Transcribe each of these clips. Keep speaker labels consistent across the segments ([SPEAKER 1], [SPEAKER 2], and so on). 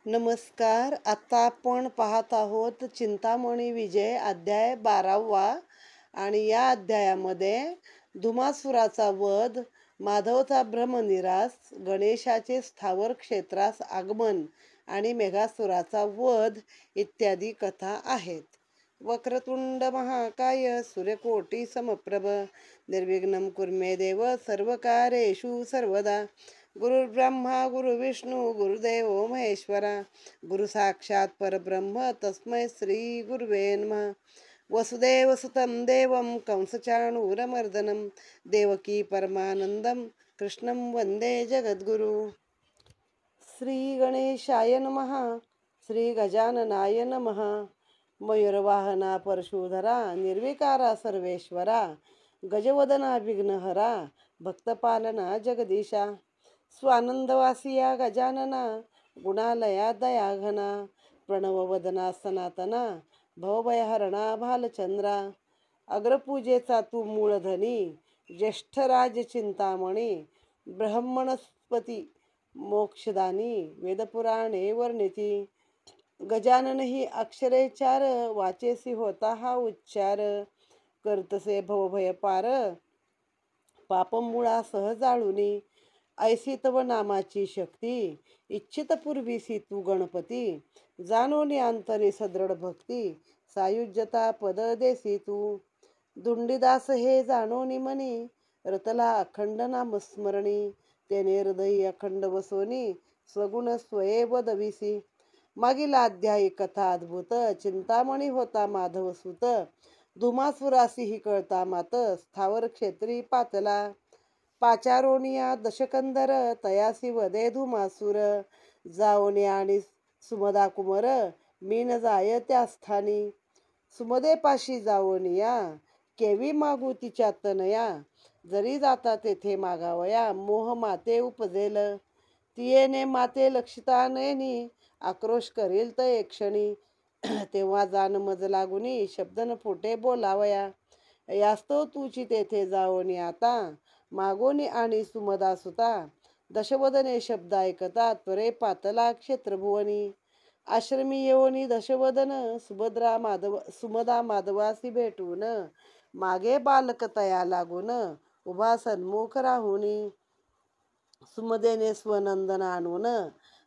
[SPEAKER 1] नमस्कार. आता आपण पाहत आहोत चिंतामणी विजय अध्याय 12वा आणि या अध्यायामध्ये धुमासुराचा वध, माधवचा भ्रमनिरास, गणेशाचे स्थावर क्षेत्रास आगमन आणि मेघासुराचा वध इत्यादी कथा आहेत. वक्रतुंड महाकाय सूर्यकोटी समप्रभ निर्विघ्नं कुर्मे देव सर्वकार्येषु सर्वदा. गुरुर्ब्रह्मा गुरुविष्णू गुरुदेव महेश्वरा. गुरु साक्षात परब्रह्म तस्मै श्री गुरुवे नमः. वसुदेव सुतं देवं कंसचाणूरमर्दनं देवकी परमानंदं कृष्णं वंदे जगद्गुरु. श्री गणेशाय नमः. श्री गजाननाय नमः. मयूरवाहना परशुधरा निर्विकारा सर्वेश्वरा. गजवदना विघ्नहरा भक्तपालना जगदीशा. स्वानंदवासिया गजानना गुणालया दयाघना. प्रणववदना सनातना भवभयहरणा भालचंद्रा. अग्रपूजेचा तू मूळधनी ज्येष्ठराज चिंतामणी. ब्रह्मणस्पती मोक्षदानी वेदपुराणे वर्णिती. गजानन ही अक्षरेचार वाचेसी होता हा उच्चार. करतसे भवभय पार पापमुळा सहजाळुनी. ऐसी तव नामाची शक्ती इच्छित पूर्वीसी तू गणपती. जाणोनी अंतरी सदृढ भक्ती सायुज्यता पद देसी तू. धुंडीदास हे जाणोनी मनी रतला अखंड नामस्मरणी. तेने हृदयी अखंड वसोनी स्वगुण स्वये वदविसी. मागील अध्यायी कथा अद्भुत. चिंतामणी होता माधव सुत. धुमासुरासी ही कळता मात स्थावर क्षेत्री पातला. पाचारोनिया दशकंदर तयासी वदे धुमासुर. जाओने आणि सुमदा कुमर मीन जाय त्या स्थानी. सुमदे पाशी जाओनिया केवी मागू तिच्या तनया. जरी जाता तेथे मागावया मोह माते उपजेल. तियेने माते लक्षिता नयनी आक्रोश करील त एक क्षणी. तेव्हा जान मज लागुनी शब्द न फुटे बोलावया. यास्तव तुची तेथे जाओनी आता मागोनी आणि सुमदा सुता. दशवदने शब्द ऐकता त्वरे पातला क्षेत्रभुवनी. आश्रमी येऊनी दशवदन सुमदा माधवासी भेटून. मागे बालक तया लागून उभा सन्मुख राहुनी. सुमदेने स्वनंदन आणून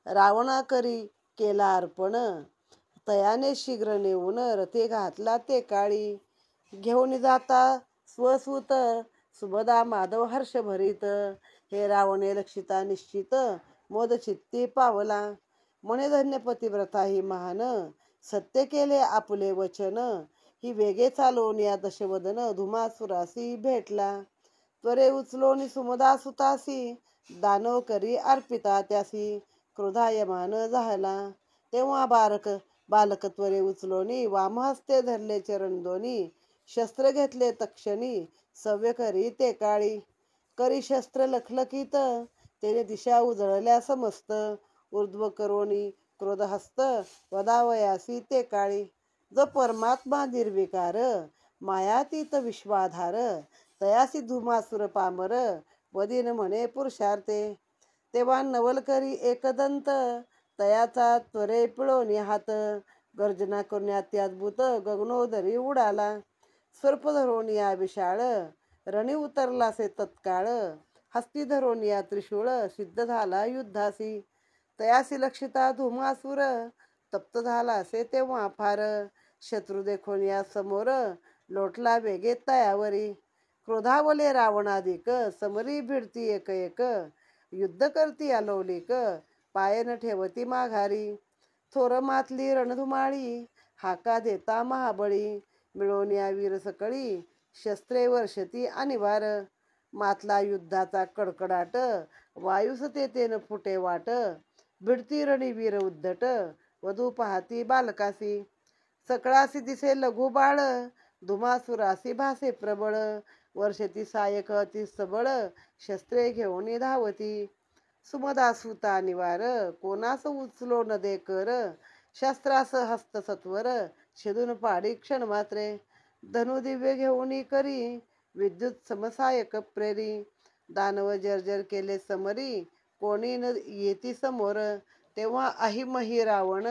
[SPEAKER 1] रावणा करी केला अर्पण. तयाने शीघ्र नेऊन रथे घातला ते काळी. घेऊन जाता स्वसूत सुमदा माधव हर्ष भरीत. हे रावणे लक्षिता निश्चित मोद चित्ती पावला. म्हणे धन्य पतिव्रता ही महान सत्य केले आपुले वचन. ही वेगे चालवून या दशवदन धुमासुरासी भेटला. त्वरे उचलोनी सुमदा सुतासी दानव करी अर्पिता त्यासी. क्रोधायमान झाला तेव्हा बालक त्वरे उचलोनी वामहस्ते धरले चरण दोनी. शस्त्र घेतले तक्षणी सव्य करी ते काळी. करी शस्त्र लखलखित तेने दिशा उजळल्या समस्त. ऊर्ध्व करोनी क्रोधहस्त वदावयासी ते काळी. जो परमात्मा निर्विकार मायातीत विश्वाधार. तयासी धुमासुर पामर वदीन म्हणे पुरुषार्थे. तेव्हा नवल करी एकदंत तयाचा त्वरे पिळोनी हात. गर्जना करून अत्याद्भुत गगनोदरी उडाला. सर्प धरोनिया विशाळ रणी उतरलासे तत्काळ. हस्ती धरोनिया त्रिशूळ सिद्ध झाला युद्धासी. तयासी लक्षिता धुमासुर तप्त झाला असे तेव्हा फार. शत्रू देखोन या समोर लोटला वेगे तयावरी. क्रोधावले रावणाधिक समरी भिडती एक एक. युद्ध करती अलौलिक पायन ठेवती माघारी. थोर मातली रणधुमाळी हाका देता महाबळी. मिळवून या वीर सकळी शस्त्रे वर्षती अनिवार. मातला युद्धाचा कडकडाट वायुस तेथेन फुटे वाट. भिडती रणी वीर उद्धट वधू पाहती बालकासी. सकळासी दिसे लघु बाळ धुमासुरासी भासे प्रबळ. वर्षती सायक अति सबळ शस्त्रे घेऊन धावती. सुमदा सुता निवार कोणास उचलो न दे कर. शस्त्रास हस्त सत्वर छेदून पाडी क्षण मात्रे. धनुदिव्य घेऊन करी विद्युत समसायक प्रेरी. दानव जर्जर केले समरी कोणी न येती समोर. तेव्हा अहिमही रावण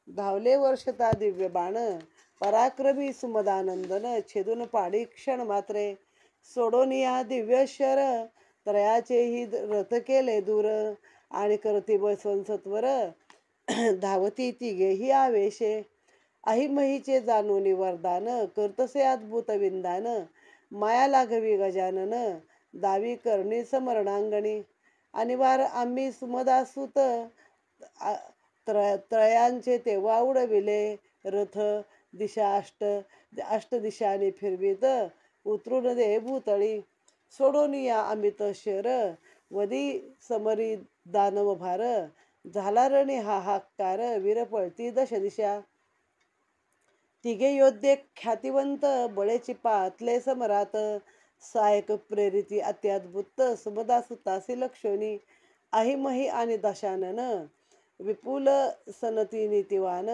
[SPEAKER 1] धावले वर्षता दिव्य बाण. पराक्रमी सुमदानंदन छेदून पाडी क्षण मात्रे. सोडून या दिव्य शर त्रयाचेही रथ केले दूर. आणि करती बसवन सत्वर धावती तिघेही आवेशे. अहिमहीचे जाणूनी वरदान करतसे अद्भुत विंदान. माया लाघवी गजानन दावी करणी समरणांगणी. अनिवार आम्ही सुमदासूत त्रयांचे तेव्हा उडविले रथ. दिशा अष्ट दिशाने फिरवीत उतरून दे भूतळी. सोडून या अमित शर वदी समरी दानव भार. झाला रणी हाहाकार वीर पळती दश दिशा. तिघे योद्धे ख्यातिवंत बळेची पातले समरात. सायक प्रेरिती अत्याद्भुत सुमदासुतासी लक्षणी. अहिमही आणि दशानन विपुल सनती नीतिवान.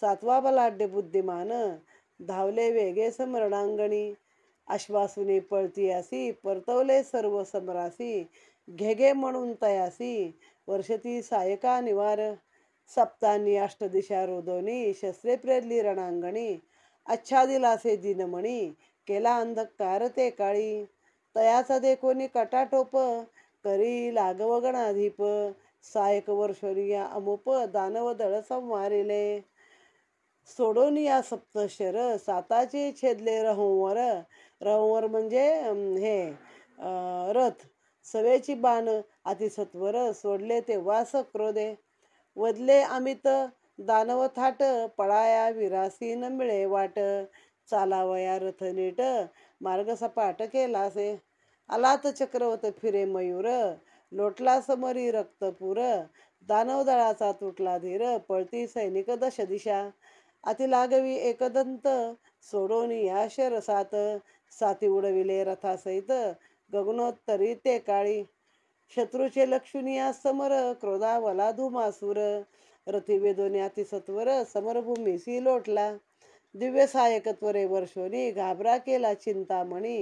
[SPEAKER 1] सातवा बलाढ्य बुद्धिमान धावले वेगे समरणांगणी. अश्वासुनी पळतीयासी परतवले सर्व समरासी. घेगे म्हणून तयासी वर्षती सायका निवार. सप्तांनी अष्टदिशा रोदोनी शस्त्रे प्रेरली रणांगणी. आच्छादिलासे दिनमणी केला अंधकार ते काळी. तयाचा देखोनी कटाटोप करी लागव गणाधीप. सायक वर्षोनिया अमुप दानव दळ संवारिले. सोडून या सप्तशर साताचे छेदले रहंवर. रहंवर म्हणजे रथ. सवेची बाण अतिसत्वर सोडले तेव्हा सक्रोधे. वदले अमित दानव थाट पळाया विरासी न मिळे वाट. चालावया रथ नीट मार्ग सपाट केलासे. आलात चक्रवत फिरे मयूर लोटला समरी रक्तपूर. दानव दळाचा तुटला धीर पळती सैनिक दश दिशा. अतिलागवी एकदंत सोडून या शरसात. साती उडविले रथासहित गगनोत्तरी ते काळी. शत्रूचे लक्षुनिया समर क्रोधावला धुमासूर. रथी वेदोनी अतिसत्वर समरभूमीसी लोटला. दिव्य सायक त्वरे वर्षोनी घाबरा केला चिंतामणी.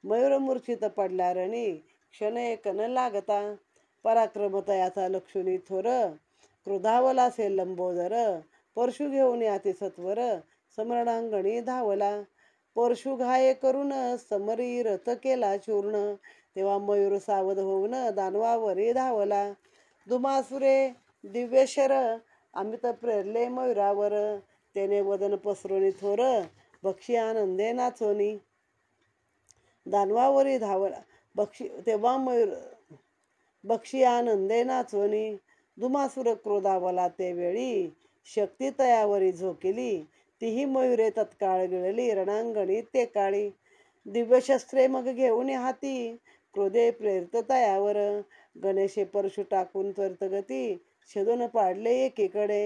[SPEAKER 1] मयूर मूर्छित पडला रणी क्षण एक न लागता. पराक्रम तयाचा लक्षुनी थोर क्रोधावला से लंबोदर. परशु घेऊन अतिसत्वर समरणांगणी धावला. परशु घाये करून समरी रथ केला चूर्ण. तेव्हा मयूर सावध होऊन दानवावरी धावला. धुमासुरे दिव्य शर अमित प्रेरले मयूरावर. त्याने वदन पसरोनी थोर बक्षी आनंदे नाचोनी. दानवावरी धावला तेव्हा मयूर बक्षी आनंदे नाचोनी. धुमासुर क्रोधावला ते वेळी शक्ती तयावरी झोकिली. तीही मयुरे तत्काळ गिळली रणांगणी ते काळी. दिव्यशस्त्रे मग घेऊन हाती क्रोधे प्रेरित तयावर. गणेशे परशु टाकून त्वरित गती छेदून पाडले एकीकडे.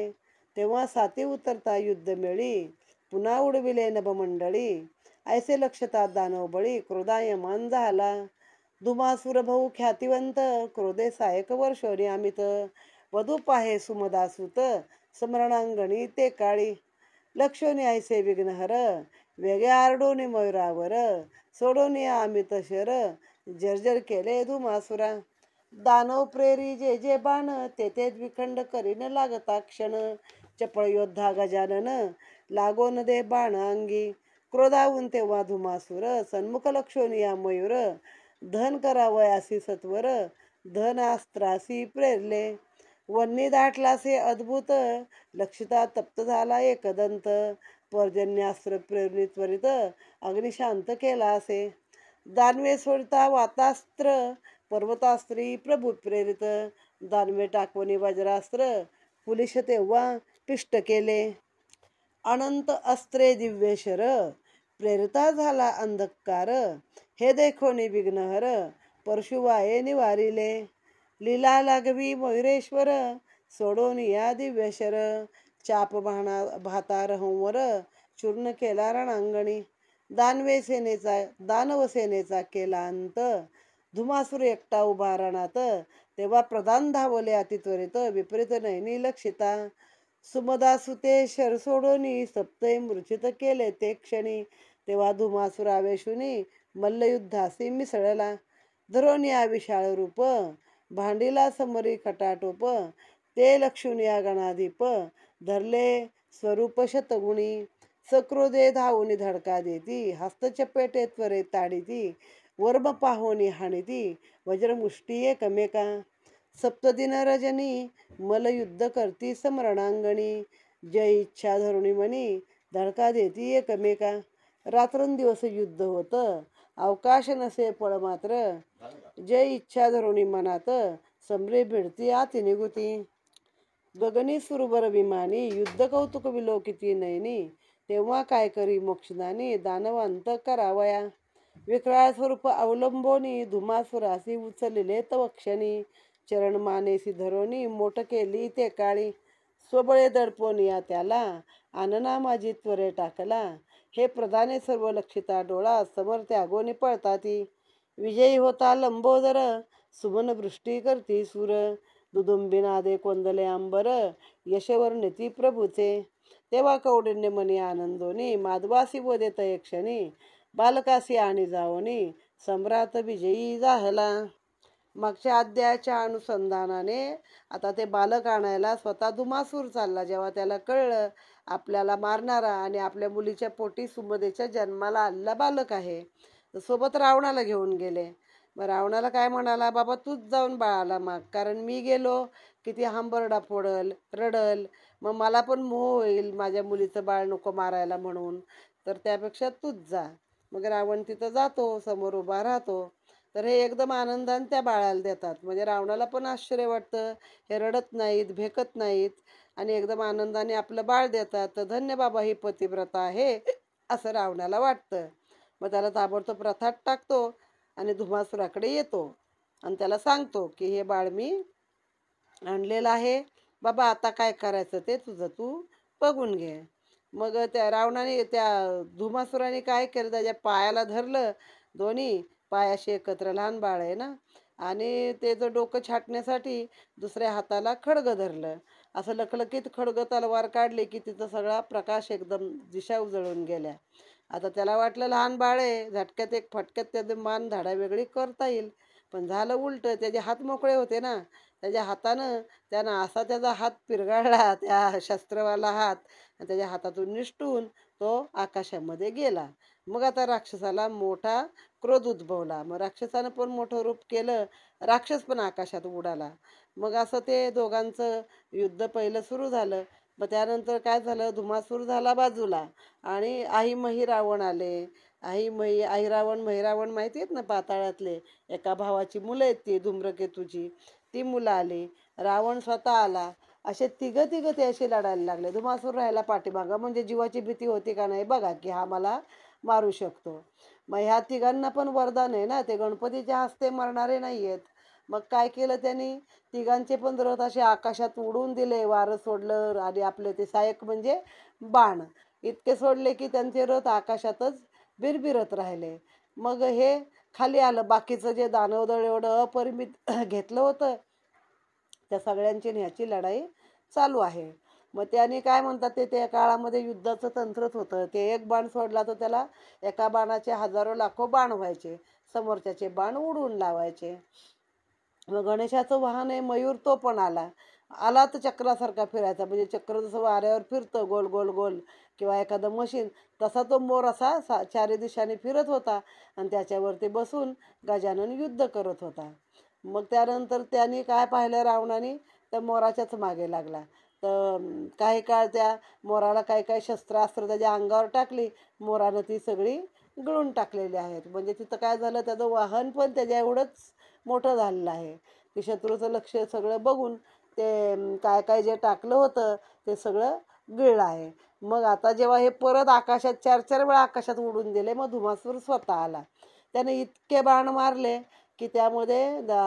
[SPEAKER 1] तेव्हा साती उतरता युद्ध मेळी पुन्हा उडविले नभमंडळी. ऐसे लक्षतात दानव बळी क्रोधायमान झाला. धुमासुर भाऊ ख्यातिवंत क्रोधे सायक वर्षोनी अमित. वधू पाहे सुमदासूत समरणांगणी ते काळी. लक्षोनी ऐसे विघ्नहर वेगे आरडून मयुरावर. सोडून या अमित शर जर्जर केले धुमासुरा. दानव प्रेरी जे जे बाण ते ते द्विखंड करीन लागता क्षण. चपळ योद्धा गजानन लागोन दे बाण अंगी. क्रोधावून तेव्हा धुमासुर सन्मुख लक्षोनिया मयूर. धन करावयासी सत्वर धनास्त्रासी प्रेरले. वन्नी दाटलासे अद्भुत लक्षिता तप्त झाला एकदंत. पर्जन्यास्त्र प्रेरणी त्वरित अग्निशांत केला असे. दानवे सोडता वातास्त्र पर्वतास्त्री प्रभू प्रेरित. दानवे टाकवणी वज्रास्त्र पुलिश तेव्हा पिष्ट केले. अनंत अस्त्रे दिव्यशर प्रेरिता झाला अंधकार. हे देखोनी विघ्नहर परशुवाये निवारिले. लीला लागवी मयुरेश्वर सोडून या दिव्यशर. चाप भाता रहंवर चूर्ण केला रणांगणी. दानव सेनेचा केला अंत. धुमासुर एकटा उभा रणात. तेव्हा प्रधान धावले अतित्वरित विपरीत नयनी लक्षिता. सुमदासुते शर सोडोनी सप्तय मूर्छित केले ते क्षणी. तेव्हा धुमासुर आवेशुनी मल्लयुद्धासी मिसळला. धरोनिया विशाळ रूप भांडीला समरी खटाटोप. ते लक्षून या गणाधिप धरले स्वरूप शतगुणी सक्रोधे धावून धडका देती हस्तचपेटे त्वरे ताडिती वर्म पाहोनी हाणिती वज्रमुष्टी एकमेका सप्तदिन रजनी मलयुद्ध करती समरणांगणी जय इच्छा धरुणी मनी धडका देती एकमेका रात्रंदिवस युद्ध होतं अवकाश नसे पळ मात्र जय इच्छा धरुणी मनात समरे भिडती आती निगुती गगनी सुरबर विमानी युद्ध कौतुक विलोकिती नयनी तेव्हा काय करी मोक्षदानी दानवंत करावया विक्राळ स्वरूप अवलंबोनी धुमासुरासी उचलले तव क्षणी चरण मानेसी धरोनी मोठ केली ते काळी स्वबळे दडपोनिया त्याला आनना माझी त्वरे टाकला हे प्रधाने सर्व लक्षिता डोळा समर त्यागोनी पळताती विजयी होता लंबोदर सुमन वृष्टी करती सूर दुदुंबिनादे कोंदले अंबर यशवर्णिती प्रभूचे तेव्हा कौडिन्य मनी आनंदोनी माधवासी बोधे तय क्षणी बालकासी आणि जाओनी सम्राट विजयी झाला. मागच्या अध्यायाच्या अनुसंधानाने आता ते बालक आणायला स्वतः धुमासूर चालला. जेव्हा त्याला कळलं आपल्याला मारणारा आणि आपल्या मुलीच्या पोटी सुमदेच्या जन्माला आलेला बालक आहे, तर सोबत रावणाला घेऊन गेले. मग रावणाला काय म्हणाला, बाबा तूच जाऊन बाळाला माग, कारण मी गेलो की ती हंबरडा फोडल, रडल, मग मला पण मोह होईल माझ्या मुलीचं बाळ नको मारायला म्हणून, तर त्यापेक्षा तूच जा. मग रावण तिथं जातो, समोर उभा राहतो. तर हे एकदम आनंदाने त्या बाळाला देतात. म्हणजे रावणाला पण आश्चर्य वाटतं, हे रडत नाहीत, भेकत नाहीत आणि एकदम आनंदाने आपलं बाळ देतात. तर धन्य बाबा ही पतिव्रता आहे असं रावणाला वाटतं. मग त्याला ताबडतोब रथात टाकतो आणि धुमासुराकडे येतो आणि त्याला सांगतो की हे बाळ मी आणलेलं आहे बाबा, आता काय करायचं ते तुझं तू बघून घे. मग त्या रावणाने त्या धुमासुराने काय केलं, त्याच्या पायाला धरलं, दोन्ही पायाशी एकत्र, लहान बाळ आहे ना, आणि त्याचं डोकं छाटण्यासाठी दुसऱ्या हाताला खड्ग धरलं. असं लखलखीत खड्ग तलवार काढली की तिथं सगळा प्रकाश एकदम दिशा उजळून गेल्या. आता त्याला वाटलं लहान बाळ आहे, झटक्यात एक फटक्यात त्याचं मान धाडा वेगळी करता येईल, पण झालं उलट. त्याचे हात मोकळे होते ना, त्याच्या हातानं त्यानं असा त्याचा हात पिरगाळला, त्या शस्त्रवाला हात, आणि त्याच्या हातातून निसटून तो आकाशामध्ये गेला. मग आता राक्षसाला मोठा क्रोध उद्भवला. मग राक्षसानं पण मोठं रूप केलं, राक्षस पण आकाशात उडाला. मग असं ते दोघांचं युद्ध पहिलं सुरू झालं. मग त्यानंतर काय झालं, धुमासूर झाला बाजूला आणि आई रावण आले. आई रावण महिरावण माहिती आहेत ना, पाताळातले एका भावाची मुलं आहेत ती धूम्रकेतूची, ती मुलं आली. रावण स्वतः आला. असे तिघं ते असे लढायला लागले. धुमासूर राहायला पाठीमागं, म्हणजे जीवाची भीती होती का नाही बघा, की हा मला मारू शकतो. मग ह्या तिघांना पण वरदान आहे ना, ते गणपतीच्या हस्ते मरणारे नाही आहेत. मग काय केलं त्यांनी, तिघांचे पण रथ असे आकाशात उडवून दिले, वारं सोडलं आणि आपले ते सहाय्यक म्हणजे बाण इतके सोडले की त्यांचे रथ आकाशातच बिरबिरत राहिले. मग हे खाली आलं. बाकीचं जे दानवदळ एवढं अपरिमित घेतलं होतं, त्या सगळ्यांची ह्याची लढाई चालू आहे. मग त्याने काय म्हणतात, ते त्या काळामध्ये युद्धाचं तंत्रच होतं. ते एक बाण सोडला तर त्याला एका बाणाचे हजारो लाखो बाण व्हायचे, समोरच्याचे बाण उडवून लावायचे. मग गणेशाचं वाहन आहे मयूर, तो पण आला. आला तर चक्रासारखा फिरायचा, म्हणजे चक्र जसं वाऱ्यावर फिरतं गोल गोल गोल, किंवा एखादं मशीन, तसा तो मोर असा चारी दिशाने फिरत होता आणि त्याच्यावरती बसून गजानन युद्ध करत होता. मग त्यानंतर त्यांनी काय पाहिलं, रावणाने त्या मोराच्याच मागे लागला. तर काही काळ त्या मोराला काही काही शस्त्रास्त्र त्याच्या अंगावर टाकली, मोरानं ती सगळी गळून टाकलेली आहेत. म्हणजे तिथं काय झालं, त्याचं वाहन पण त्याच्या एवढंच मोठं झालेलं आहे. की शत्रूचं लक्ष सगळं बघून ते काय काय जे टाकलं होतं ते सगळं गिळलं आहे. मग आता जेव्हा हे परत आकाशात 4-4 वेळा आकाशात उडून दिले, मग धुमासूर स्वतः आला. त्याने इतके बाण मारले की त्यामध्ये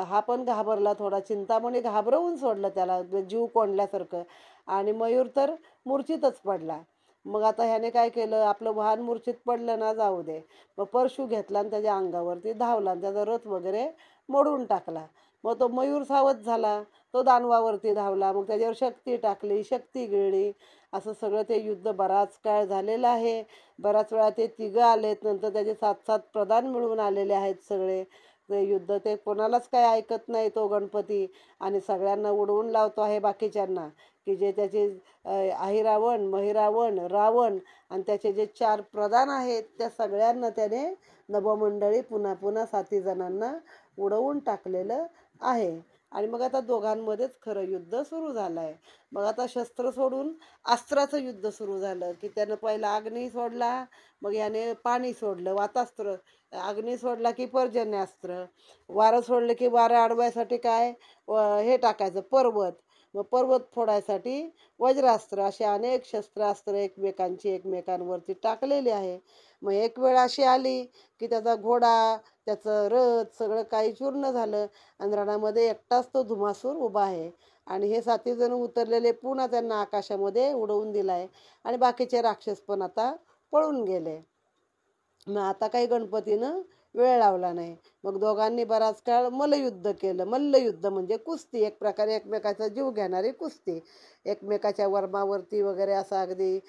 [SPEAKER 1] हा पण घाबरला थोडा. चिंतामणी घाबरवून सोडलं त्याला, जीव कोंडल्यासारखं, आणि मयूर तर मूर्छितच पडला. मग आता ह्याने काय केलं, आपलं वाहन मूर्छित पडलं ना, जाऊ दे. मग परशू घेतला आणि त्याच्या अंगावरती धावला आणि त्याचा रथ वगैरे मोडून टाकला. मग तो मयूर सावध झाला, तो दानवावरती धावला. मग त्याच्यावर शक्ती टाकली, शक्ती गिळली. असं सगळं ते युद्ध बराच काळ झालेलं आहे. बराच वेळा ते तिघं आलेत, नंतर त्याचे 7-7 प्रधान मिळून आलेले आहेत सगळे. ते युद्ध ते कोणालाच काय ऐकत नाही तो गणपती, आणि सगळ्यांना उडवून लावतो आहे बाकीच्यांना, की जे त्याचे अहिरावण, महिरावण, रावण आणि त्याचे जे 4 प्रधान आहेत त्या सगळ्यांना त्याने नभोमंडळी पुन्हा पुन्हा 7 जणांना उडवून टाकलेलं आहे. आणि मग आता दोघांमध्येच खरं युद्ध सुरू झालं आहे. मग आता शस्त्र सोडून अस्त्राचं युद्ध सुरू झालं, की त्यानं पहिला अग्नी सोडला, मग याने पाणी सोडलं वातास्त्र, अग्नी सोडला की पर्जन्यास्त्र, वारं सोडलं की वारं अडवायसाठी काय हे टाकायचं पर्वत, मग पर्वत फोडायसाठी वज्रास्त्र, असे अनेक शस्त्रास्त्र एकमेकांवरती टाकलेली आहे. मग एक वेळ अशी आली की त्याचा घोडा, त्याचं रथ सगळं काही चूर्ण झालं आणि रणामध्ये एकटाच तो धुमासूर उभा आहे, आणि हे 7 जण उतरलेले पुन्हा त्यांना आकाशामध्ये उडवून दिलाय, आणि बाकीचे राक्षस पण आता पळून गेले. मग आता काही गणपतीनं वेळ लावला नाही. मग दोघांनी बराच काळ मल्लयुद्ध केलं. मल्लयुद्ध म्हणजे कुस्ती, एक प्रकारे एकमेकाचा जीव घेणारी कुस्ती. एकमेकाच्या वर्मावरती वगैरे असं अगदी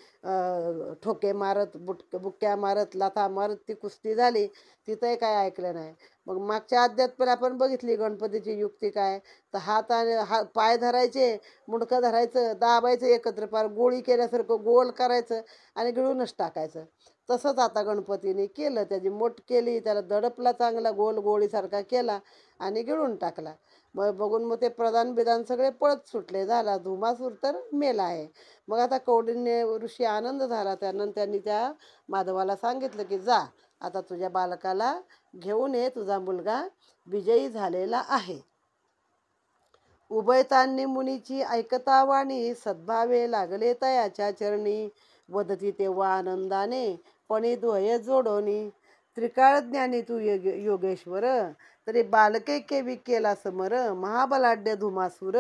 [SPEAKER 1] ठोके मारत, बुक्क्या मारत, लाथा मारत ती कुस्ती झाली. तिथंही काय ऐकलं नाही. मग मागच्या अध्यात पण आपण बघितली गणपतीची युक्ती काय, तर हात आणि पाय धरायचे, मुंडकं धरायचं, दाबायचं एकत्र, पार गोळी केल्यासारखं गोल करायचं आणि गिळूनच टाकायचं. तसंच आता गणपतीने केलं, त्याची मोठ केली, त्याला दडपला, चांगला गोल गोळीसारखा केला आणि गिळून टाकला. मग बघून मग ते प्रधान बिधान सगळे पळत सुटले, झाला धुमासूर तर मेला आहे. मग आता कौंडिन्य ऋषी आनंद झाला, त्यानंतर त्यांनी त्या माधवाला सांगितलं की जा आता तुझ्या बालकाला घेऊन ये, तुझा मुलगा विजयी झालेला आहे. उभयतांनी मुनीची ऐकता वाणी, सद्भावे लागले तयाच्या चरणी, वदती तेव्हा आनंदाने पणी द्वय जोडोनी. त्रिकाळ ज्ञानी तू योगेश्वर, तरी बालके केवी केला समर, महाबलाढ्य धुमासूर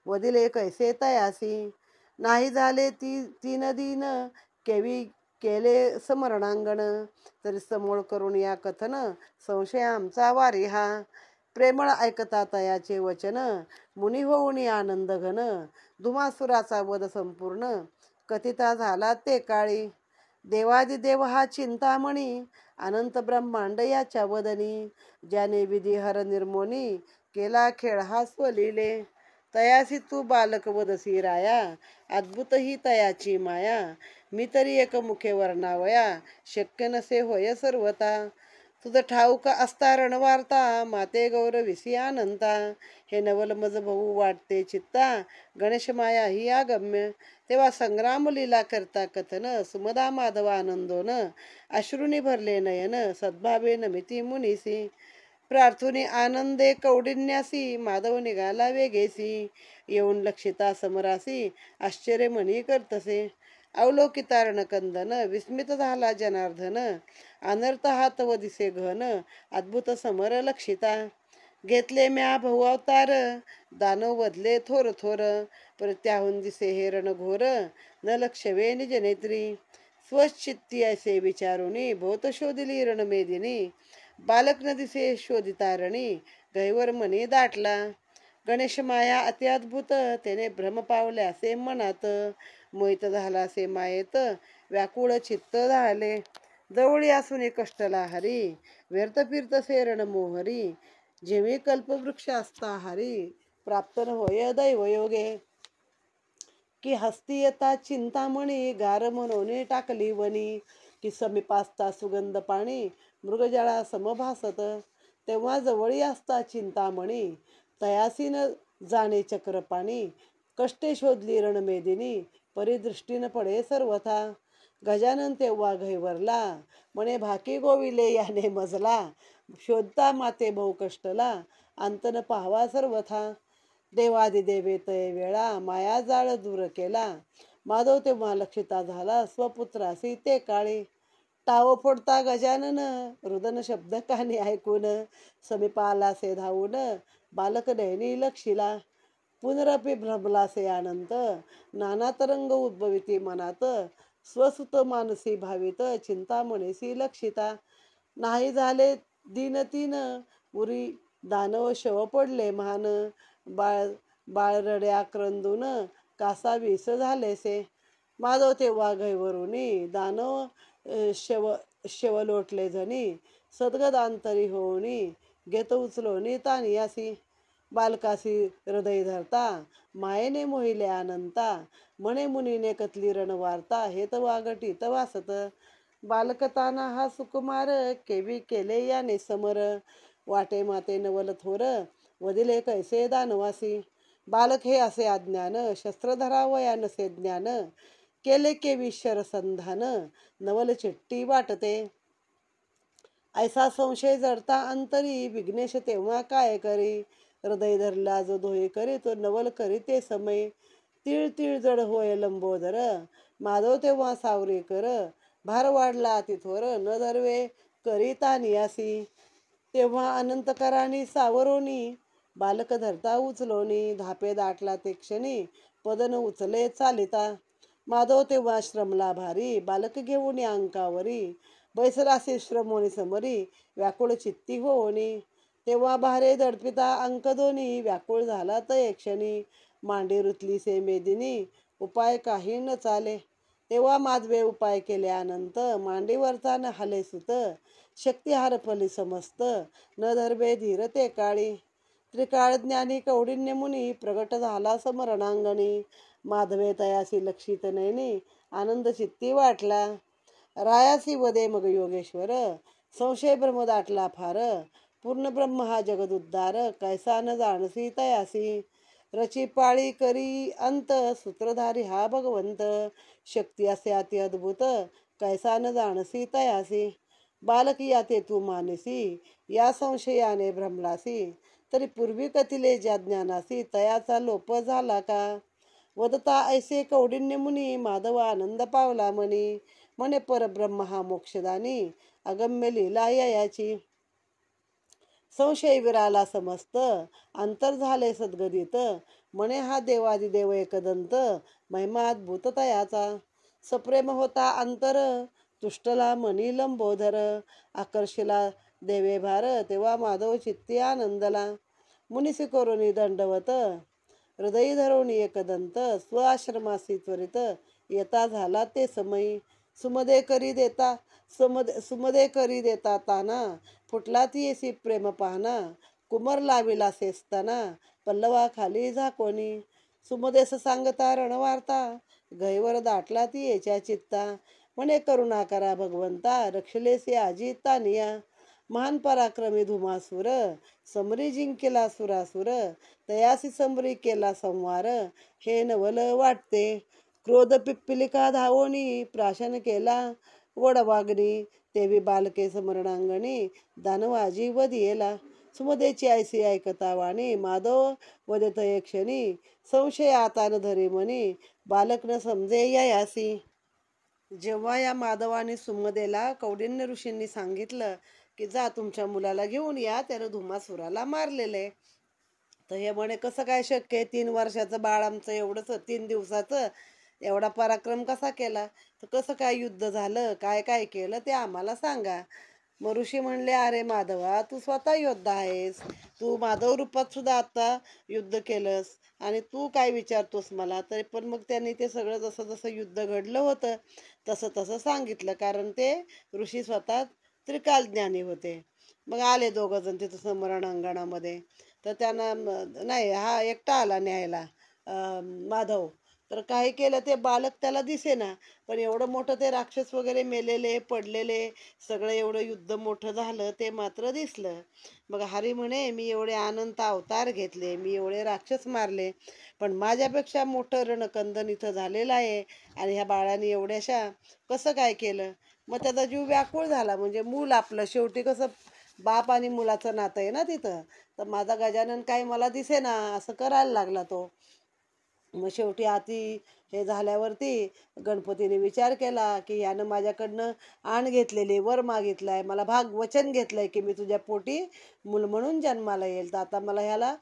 [SPEAKER 1] वदिले कैसे तयासी. नाही झाले तीन दिन, केवी केले समरणांगण, तरी समोर करून या कथन, संशय आमचा वारी हा. प्रेमळ ऐकता तयाचे वचन, मुनी होऊन आनंद घन, धुमासुराचा वध संपूर्ण कथिता झाला ते काळी. देवादिदेव हा चिंतामणी, अनंत ब्रह्मांड याच्या वदनी, ज्याने विधिहर निर्मोनी केला खेळ हा स्वलिले. तयासी तू बालक वदसी राया, अद्भुत ही तयाची माया, मी तरी एक मुखे वर्णावया, शक्य नसे होय सर्वता. तुझं ठाऊक असता रणवार्ता, माते गौरविसी अनंता, हे नवल मज भाऊ वाटते चित्ता, गणेश माया ही अगम्य. तेव्हा संग्राम लीला करता कथन, सुमदा माधव आनंदोन, अश्रुनी भरले नयन, सद्भावे नमिती मुनीसी. प्रार्थुनी आनंदे कौडिन्यासी, माधव निघाला वेगेसी, येऊन लक्षिता समरासी, आश्चर्य मनी करतसे. अवलोकितारण कंदन, विस्मित झाला जनार्दन, अनर्थ हात व दिसे घन, अद्भुत समर लक्षिता. घेतले म्या बहु अवतार, दानव वधले थोर थोर, पर त्याहून दिसे हे रणघोर, न लक्षवे निजनेत्री. स्वचित्ती ऐसे विचारुनी, भोत शोधिली रणमेदिनी, बालक न दिसे शोधितारणी, गैवर मनी दाटला. गणेश माया अति अद्भुत, त्याने भ्रम पावले असे मनात, मोहित झाला असे मायेत, व्याकुळ चित्त झाले. जवळी असून कष्टला हरी, व्यर्थ फिरतसे रणमोहरी, जेवी कल्पवृक्ष असता हरी, प्राप्त न होय दैवयोगे. की हस्ती येता चिंतामणी, गार म्हणून टाकली वनी, की समीपासता सुगंध पाणी, मृगजळा समभासत. तेव्हा जवळी असता चिंतामणी, तयासी न जाणे चक्रपाणी, कष्टे शोधली रणमेदिनी, परिदृष्टीन पडे सर्वथा. गजानन तेव्हा घैवरला, म्हणे भाकी गोविले याने मजला, शोधता माते बहु कष्टला, अंतन पाहावा सर्वथा. देवादिदेवे तय वेळा, माया जाळ दूर केला, माधव तेव्हा लक्षिता झाला, स्वपुत्रासी ते काळी. टाव फोडता गजानन, रुदन शब्द कानी ऐकून, समीपालासे धावून, बालक नयनी लक्षिला. पुनरपि भ्रमलासे अनंत, नाना तरंग उद्भविती मनात, स्वसुत मानसी भावित, चिंतामणीसी लक्षिता. नाही झाले दिन तीन, उरी दानव शव पडले महान, बाळ बाळ रड्या क्रंदून, कासा विष झालेसे. माधव तेव्हा गैवरुनी, दानव शव लोटले जनी, सद्गदांतरी होऊनी, घेतो उचलोनी तानियासी. बालकासी हृदय धरता, मायेने मोहिले अनंता. म्हणे मुनीने कतली रण वार्ता, हे तर वागटीत वासत. बालकताना हा सुकुमार, केवी केले याने समर. वाटे माते नवल थोर, वदिले कैसे दानवासी. बालक हे असे अज्ञान, शस्त्रधरा वया नसे ज्ञान. केले केवी शरसंधान, नवल चिट्टी वाटते. ऐसा संशय जडता अंतरी, विघ्नेश तेव्हा काय करी. हृदय धरला जो दोहे करी, तो नवल करी ते समय. तीळ तीळ जड होय लंबोदर, माधव तेव्हा सावरे कर. भार वाढला अतिथोर, न धरवे करी तानियासी. तेव्हा अनंत करानी सावरोनी, बालक धरता उचलोनी. धापे दाटला ते क्षणी, पदन उचले चालिता. माधव तेव्हा श्रमला भारी, बालक घेऊन अंकावरी. बैसरासी श्रमोनी समरी, व्याकुळ चित्ती होनी. तेव्हा भारे दडपिता अंक दोन्ही, व्याकुळ झाला तय क्षणी. मांडी रुतली से मेदिनी, उपाय काही न चाले. तेव्हा माधवे उपाय केले अनंत, मांडीवरचा न हाले सुत. शक्ती हरपली समस्त, न धरबे धीर ते काळी. त्रिकाळ ज्ञानी कौडिन्य मुनी, प्रगट झाला समरणांगणी. माधवे तयासी लक्षित नयनी, आनंद चित्ती वाटला. रायासी वदे मग योगेश्वर, संशय ब्रह्म दाटला फार. पूर्ण ब्रह्म हा जगदुद्धार, कैसा न जाणसी तयासी. रची पाळी करी अंत, सूत्रधारी हा भगवंत. शक्ती असे अति अद्भुत, कैसा न जाणसी तयासी. बालक याते तू मानसी, या संशयाने भ्रमलासी. तरी पूर्वी कथिले ज्या ज्ञानासी, तयाचा लोप झाला का. वदता ऐसे कौडिन्य मुनी, माधव आनंद पावला मनी. म्हणे परब्रह्म हा मोक्षदानी, अगम्य लीला याची. संशय विराला समस्त, अंतर झाले सद्गदित. म्हणे हा देवादिदेव एकदंत, महिमा अद्भुत तयाचा. सप्रेम होता अंतर, तुष्टला मनी लंबोदर. आकर्षिला देवे भार, तेव्हा माधव चित्ती आनंदला. मुनिसी करोनी दंडवत, हृदयी धरोनी एकदंत. स्वआश्रमासी त्वरित, येता झाला ते समयी. सुमदे करी देता ताना, फुटला ती येसी प्रेम पाहना. कुमर लाविला सेसताना, पल्लवा खाली झाकोनी. सुमदेस सांगता रणवार्ता, गैवर दाटला ती येच्या चित्ता. म्हणे करुणा करा भगवंता, रक्षलेसे आजी तानिया. महान पराक्रमी धुमासूर, समरी जिंकेला सुरासुर. तयासी समरी केला संवार, हे नवल वाटते. क्रोध पिप्पिलिका धावोनी, प्राशन केला वडवागणी. तेवी बालके समरणांगणी, दानवाजी वधियेला. सुमदेची ऐसी ऐकता वाणी, माधव वदेत क्षणी. संशय आता न धरे मनी, बालक न समजे यासी. जेव्हा या माधवाने सुमदेला कौंडिन्य ऋषींनी सांगितलं की जा तुमच्या मुलाला घेऊन या, त्यानं धुमासुराला मारलेले. तर हे म्हणे कसं काय शक्य आहे, 3 वर्षाचं बाळ आमचं, एवढंच 3 दिवसाचं, एवढा पराक्रम कसा केला. तर कसं काय युद्ध झालं, काय काय केलं ते आम्हाला सांगा. मग ऋषी म्हणले अरे माधवा, तू स्वतः योद्धा आहेस, तू माधव रूपात सुद्धा आता युद्ध केलंस आणि तू काय विचारतोस मला. तरी पण मग त्यांनी ते सगळं जसं जसं युद्ध घडलं होतं तसं तसं सांगितलं, कारण ते ऋषी स्वतः त्रिकालज्ञानी होते. मग आले दोघं जण तिथं समरण अंगणामध्ये. तर त्यांना नाही, हा एकटा आला न्यायला माधव. तर काही केलं ते बालक त्याला दिसेना, पण एवढं मोठं ते राक्षस वगैरे मेलेले पडलेले सगळं एवढं युद्ध मोठं झालं ते मात्र दिसलं. मग हरी म्हणे मी एवढे अनंत अवतार घेतले, मी एवढे राक्षस मारले, पण माझ्यापेक्षा मोठं रणकंदन इथं झालेलं आहे आणि ह्या बाळाने एवढ्याशा कसं काय केलं. मग त्याचा जीव व्याकुळ झाला. म्हणजे मूल आपलं शेवटी कसं बाप आणि मुलाचं नातं आहे ना तिथं. तर माझा गजानन काही मला दिसेना असं करायला लागला तो. मग शेवटी अति हे झाल्यावरती गणपतीने विचार केला की यानं माझ्याकडनं आण घेतलेली, वर मागितलाय, मला भाग वचन घेतलंय की मी तुझ्या पोटी मूल म्हणून जन्माला येईल, तर आता मला ह्याला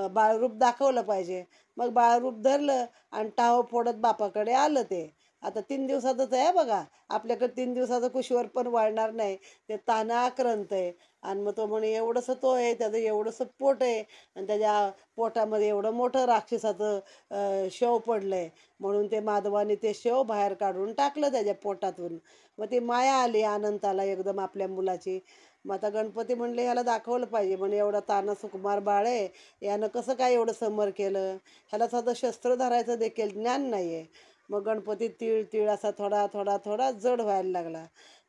[SPEAKER 1] बाळरूप दाखवलं पाहिजे. मग बाळरूप धरलं आणि टाव फोडत बापाकडे आलं ते. आता 3 दिवसाचंच आहे बघा. आपल्याकडे 3 दिवसाचं कुशीवर पण वाळणार नाही. ते तान्हा आक्रंत आहे. आणि मग तो म्हणे एवढंसं तो आहे, त्याचं एवढंसं पोट आहे आणि त्याच्या पोटामध्ये एवढं मोठं राक्षसाचं शव पडलंय. म्हणून ते माधवाने ते शव बाहेर काढून टाकलं त्याच्या पोटातून. मग ती माया आली अनंताला एकदम आपल्या मुलाची. मग आता गणपती म्हणले ह्याला दाखवलं पाहिजे, म्हणे एवढा ताना सुकुमार बाळ आहे, यानं कसं काय एवढं समर केलं, ह्याला साधं शस्त्र धरायचं देखील ज्ञान नाही आहे. मग गणपती तीळ तीळ असा थोडा थोडा थोडा जड व्हायला लागला.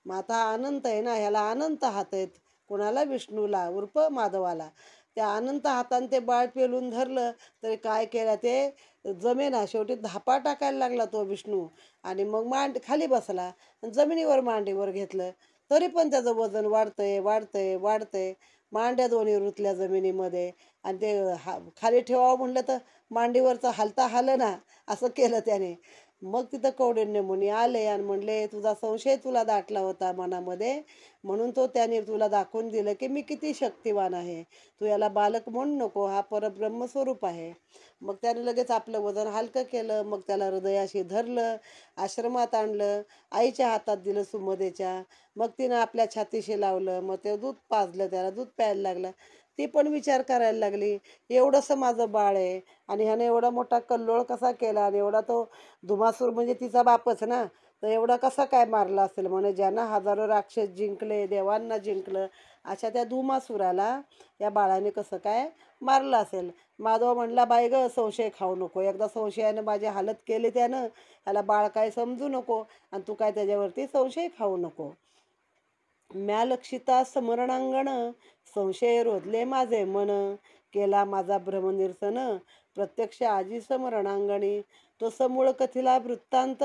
[SPEAKER 1] मग आता अनंत आहे ना, ह्याला अनंत हात आहेत. कुणाला? विष्णूला उर्फ माधवाला. त्या अनंत हाताने ते बाळ पेलून धरलं तरी काय केलं ते जमेना. शेवटी धापा टाकायला लागला तो विष्णू. आणि मग खाली बसला, जमिनीवर मांडीवर घेतलं. तरी पण त्याचं वजन वाढतंय वाढतंय वाढतंय. मांड्या दोन्ही रुतल्या जमिनीमध्ये. आणि ते खाली ठेवावं म्हणलं तर मांडीवरचं हालता हालना असं केलं त्याने. मग तिथं कौंडिण्य मुनी आले आणि म्हणले तुझा संशय तुला दाटला होता मनामध्ये, म्हणून तो त्याने तुला दाखवून दिलं की मी किती शक्तिवान आहे. तू याला बालक म्हणू नको, हा परब्रह्म स्वरूप आहे. मग त्याने लगेच आपलं वजन हलकं केलं. मग त्याला हृदयाशी धरलं, आश्रमात आणलं, आईच्या हातात दिलं सुमदेच्या. मग तिनं आपल्या छातीशी लावलं. मग ते दूध पाजलं, त्याला दूध प्यायला लागलं. ती पण विचार करायला लागली, एवढंसं माझं बाळ आहे आणि ह्याने एवढा मोठा कल्लोळ कसा केला, आणि एवढा तो धुमासूर म्हणजे तिचा बापच ना, तर एवढा कसा काय मारला असेल. म्हणे ज्यानं हजारो राक्षस जिंकले, देवांना जिंकलं, अशा त्या धुमासुराला या बाळाने कसं काय मारलं असेल. माधव म्हणला बाई ग, संशय खाऊ नको. एकदा संशयानं माझी हालत केली त्यानं, ह्याला बाळ काय समजू नको आणि तू काय त्याच्यावरती संशय खाऊ नको. म्या लक्षिता समरणांगण, संशय रोधले माझे मन, केला माझा भ्रमनिरसन, प्रत्यक्ष आजी समरणांगणी. तो समूळ कथिला वृत्तांत,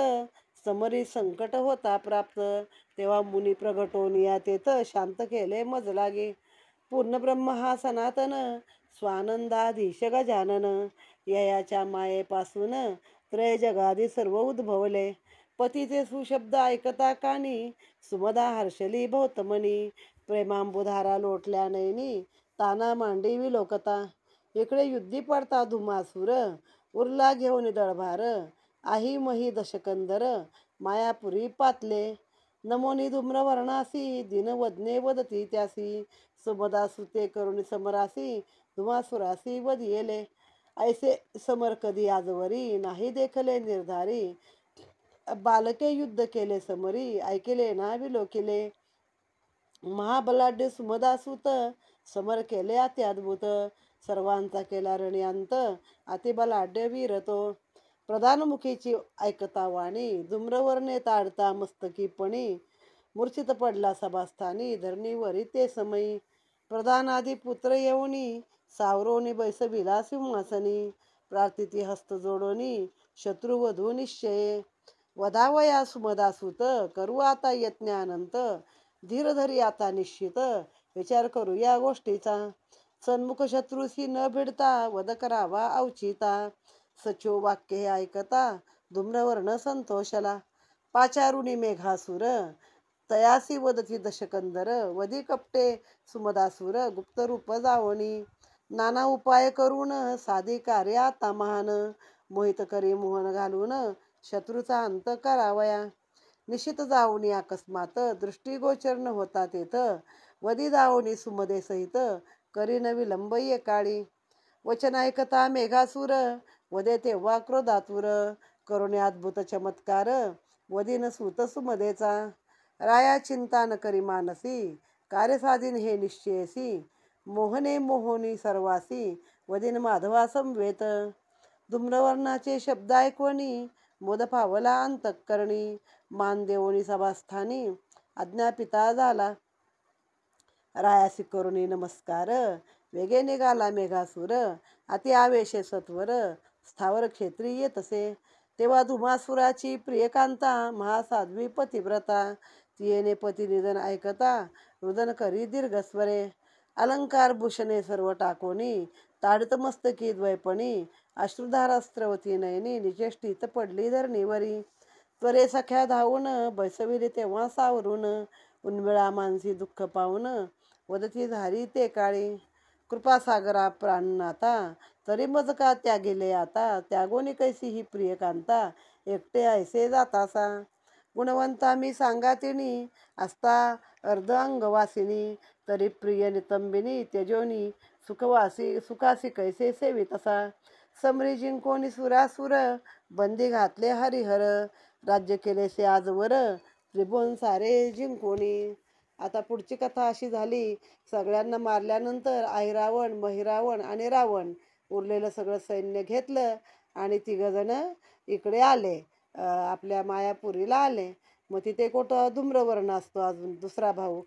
[SPEAKER 1] समरी संकट होता प्राप्त, तेव्हा मुनी प्रगटोन या तेथ, शांत केले मज लागे. पूर्णब्रह्म हा सनातन, स्वानंदाधीश गजानन, ययाच्या मायेपासून त्रय जगादी सर्व उद्भवले. पतीचे सुशब्द ऐकता कानी, सुमदा हर्षली भोवतमनी, प्रेमांबुधारा लोटल्या नैनी, ताना मांडी विलोकता. इकडे युद्धी पडता धुमासूर, उरला घेऊन दळभार, आही मही दशकंदर, मायापुरी पातले. नमोनी धूम्रवर्णासी, दिन वदने वदती त्यासी, सुमदा सुते करुणी समरासी, धुमासुरासी वदियेले. ऐसे समर कधी आजवरी, नाही देखले निर्धारी, बालके युद्ध केले समरी, ऐकिले ना विलोकिले. महाबलाढ्य सुमदासूत, समर केले अति अद्भुत, सर्वांचा केला रणयांत, अतिबलाढ्य वीर तो. प्रधानमुखीची ऐकता वाणी, धूम्रवर्णे ताडता मस्तकीपणी, मूर्छित पडला सभास्थानी, धरणीवरी ते समयी. प्रधानादी पुत्र येऊनी, सावरोनी बैसविला सिंहासनी, प्रार्थिती हस्त जोडोनी, शत्रुवधू निश्चये. वधावया सुमदासूत, करू आता यज्ञ अनंत, धीर धरी आता निश्चित, विचार करू या गोष्टीचा. सन्मुख शत्रूशी न भिडता, वध करावा औचिता, सचो वाक्य हे ऐकता, धूम्रवर्ण संतोषला. पाचारुणी मेघासुर, तयासी वदती दशकंदर, वधी कपटे सुमदासुर, गुप्त रूप जावणी. नाना उपाय करून, साधी कार्य आता महान, मोहित करी मोहन घालून, शत्रूचा अंत करावया. निशित जाऊनी अकस्मात, दृष्टीगोचर न होता तेथ, वधी जाऊनी सुमदे सहित, करीन विलंब ये काळी. वचन ऐकता मेघासूर, वदे तेव्हा क्रोधातुर, करुणे अद्भुत चमत्कार, वदीन सूत सुमदेचा. राया चिंता न करी मानसी, कार्यसाधीन हे निश्चयसी, मोहने मोहोनी सर्वासी, वदीन माधवा समवेत. धूम्रवर्णाचे शब्द ऐकवणी, मोद पावला अंतःकरणी, मान देवोनी सभास्थानी, आज्ञापिता झाला. रायासी करुणी नमस्कार, वेगे निघाला मेघासूर, अति आवेशे सत्वर, स्थावर क्षेत्री येतसे. तेव्हा धुमासुराची प्रियकांता, महासाध्वी पतिव्रता, तियेने पती निधन ऐकता, रुदन करी दीर्घस्वरे. अलंकार भूषणे सर्व टाकोनी, ताडित मस्तकी द्वैपणी, अश्रुधारास्त्रवती नयनी, निचेष्टीत पडली धरणीवरी. त्वरे सख्या धावून, बैसविली तेव्हा सावरून, उन्मिळा मानसी दुःख पाहून, वदती झाली ते काळी. कृपासागरा प्राणनाथा, तरी मज का त्यागिले आता, त्यागोनी कैसी ही प्रियकांता, एकटे ऐसे जातासा. गुणवंता मी सांगा तिनी असता अर्ध अंगवासिनी. तरी प्रिय नितंबिनी त्यजोनी सुखासी कैसे सेवितसा. समरी जिंकोनी सुरासुर बंदी घातले हरिहर. राज्य केलेसे आजवर त्रिभुवन सारे जिंकोनी. आता पुढची कथा अशी झाली. सगळ्यांना मारल्यानंतर अहिरावण, महिरावण आणि रावण उरलेलं सगळं सैन्य घेतलं आणि तिघजण इकडे आले, आपल्या मायापुरीला आले. मग तिथे कुठं धूम्रवर्ण असतो अजून दुसरा भाऊ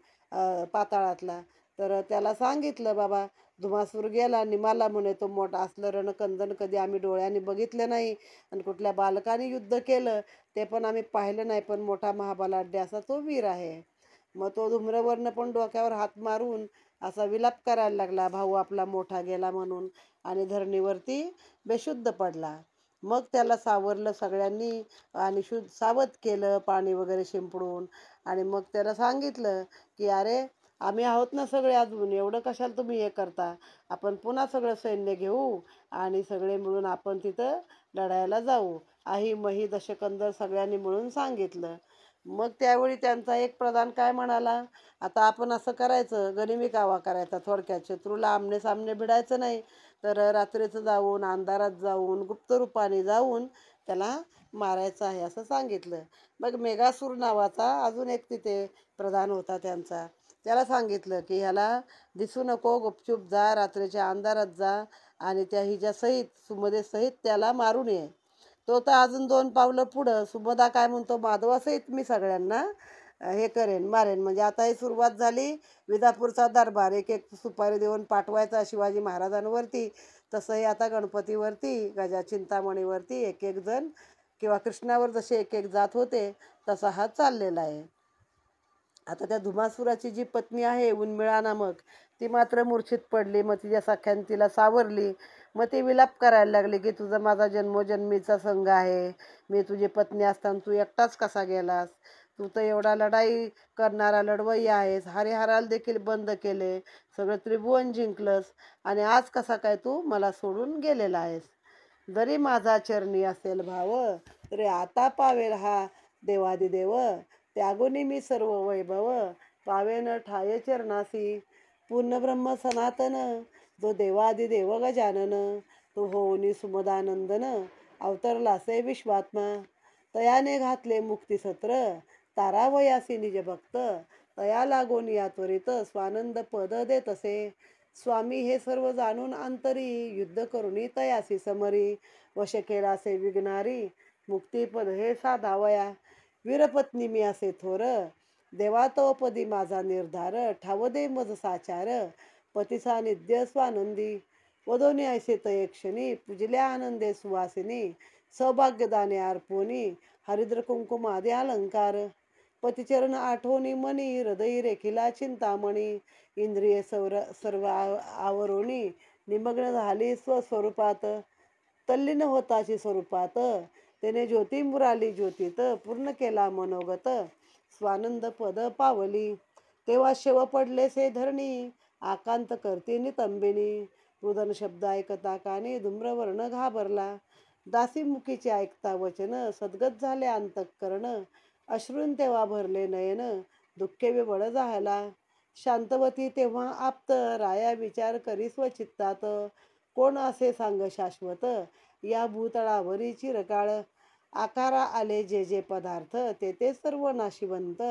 [SPEAKER 1] पाताळातला. तर त्याला सांगितलं, बाबा धुमासूर गेला आणि मला म्हणे तो मोठा असलं रणकंदन कधी आम्ही डोळ्यांनी बघितलं नाही आणि कुठल्या बालकाने युद्ध केलं ते पण आम्ही पाहिलं नाही, पण मोठा महाबलाढ्य असा तो वीर आहे. मग तो धूम्रवर्ण पण डोक्यावर हात मारून असा विलाप करायला लागला, भाऊ आपला मोठा गेला म्हणून, आणि धरणीवरती बेशुद्ध पडला. मग त्याला सावरलं सगळ्यांनी आणि सावध केलं पाणी वगैरे शिंपडून. आणि मग त्याला सांगितलं की अरे आम्ही आहोत ना सगळे अजून, एवढं कशाला तुम्ही हे करता, आपण पुन्हा सगळं सैन्य घेऊ आणि सगळे मिळून आपण तिथं लढायला जाऊ. आई मही दशकंदर सगळ्यांनी मिळून सांगितलं. मग त्यावेळी त्यांचा एक प्रधान काय म्हणाला, आता आपण असं करायचं, गनिमी कावा करायचा थोडक्यात, शत्रूला आमने सामने भिडायचं नाही, तर रात्रीचं जाऊन अंधारात जाऊन गुप्तरूपाने जाऊन त्याला मारायचं आहे असं सांगितलं. मग मेघासूर नावाचा अजून एक तिथे प्रधान होता त्यांचा, त्याला सांगितलं की ह्याला दिसू नको, गुपचूप जा, रात्रीच्या अंधारात जा आणि त्या हिच्या सहित सुमदे सहित त्याला मारून ये. तो तर अजून 2 पावलं पुढं. सुभदा काय म्हणतो, माधवासहित मी सगळ्यांना हे करेन, मारेन. म्हणजे आता ही सुरुवात झाली विजापूरचा दरबार, एक एक सुपारी देऊन पाठवायचा शिवाजी महाराजांवरती. तसंही आता गणपतीवरती, गजा चिंतामणीवरती एक एक जण किंवा कृष्णावर जसे एक एक जात होते तसा हा चाललेला आहे. आता त्या धुमासुराची जी पत्नी आहे उन्मिळा नामक, ती मात्र मूर्छित पडली. मग तिच्या सख्याने तिला सावरली. मग ती विलाप करायला लागली की तुझा माझा जन्मोजन्मीचा संग आहे, मी तुझी पत्नी असताना तू एकटाच कसा गेलास, तू तर एवढा लढाई करणारा लढवय्या आहेस, हरिहराला देखील बंद केले, सगळं त्रिभुवन जिंकलंस आणि आज कसा काय तू मला सोडून गेलेला आहेस. जरी माझा चरणी असेल भाव, तरी आता पावेल हा देवादिदेव. त्यागुनी मी सर्व वैभव, पावेन ठाये चरणासी. पूर्णब्रह्म सनातन, जो देवादिदेव गजानन, तो होऊनी सुमदानंदन, अवतरलासे विश्वात्मा. तयाने घातले मुक्तिसत्र, तारावयासी निज भक्त, तया लागोनी या त्वरित स्वानंद पद देतसे. स्वामी हे सर्व जाणून अंतरी, युद्ध करुणी तयासी समरी, वश केलासे विघ्नारी, मुक्तिपद हे साधावया. वीरपत्नी मी असे थोर, देवातोपदी माझा निर्धार, ठाव दे मज साचार, पती सानिध्य स्वानंदी. वधोनी ऐसे तये क्षणी, पूजल्या आनंदे सुवासिनी, सौभाग्यदाने अर्पोनी, हरिद्र कुंकुम आदी अलंकार. पतिचरण आठवणी मनी, हृदयी रेखिला चिंतामणी, इंद्रिय सर्व आवरोनी, निमग्न झाली स्वस्वरूपात. तल्लीन होताची स्वरूपात, त्याने ज्योती मुराली ज्योतीत, पूर्ण केला मनोगत, स्वानंद पद पावली. तेव्हा शेव पडले से धरणी, आकांत करती नितंबिनी. रुदन शब्द ऐकता कानी, धूम्रवर्ण घाबरला. दासी मुखीचे ऐकता वचन, सद्गत झाले अंतःकरण. अश्रून तेव्हा भरले नयन, दुःखे विबळ झाला. शांतवती तेव्हा आप्त, राया विचार करी स्वचित्तात. कोण असे सांग शाश्वत, या भूतळावरी चिरकाळ. आकारा आले जे जे पदार्थ, ते ते सर्व नाशिवंत.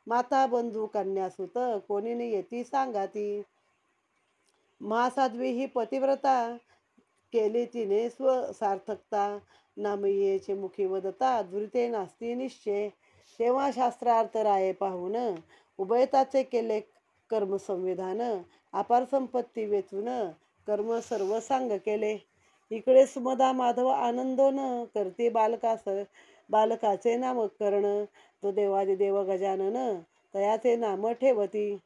[SPEAKER 1] माता बंधू कन्यासुत, कोणी येती सांगाती. महासाध्वी ही पतिव्रता, केली तिने स्वसार्थकता. नामयेचे मुखी वदता, दुरिते नास्ती निश्चय. तेव्हा शास्त्रार्थ राये पाहून, उभयताचे केले कर्म संविधान. अपार संपत्ती वेचून, कर्म सर्व सांग केले. इकडे सुमदा माधव आनंदोन, करते बालकाचे नामकरण. तो देवादिदेव गजानन, तयाचे नाम ठेवती.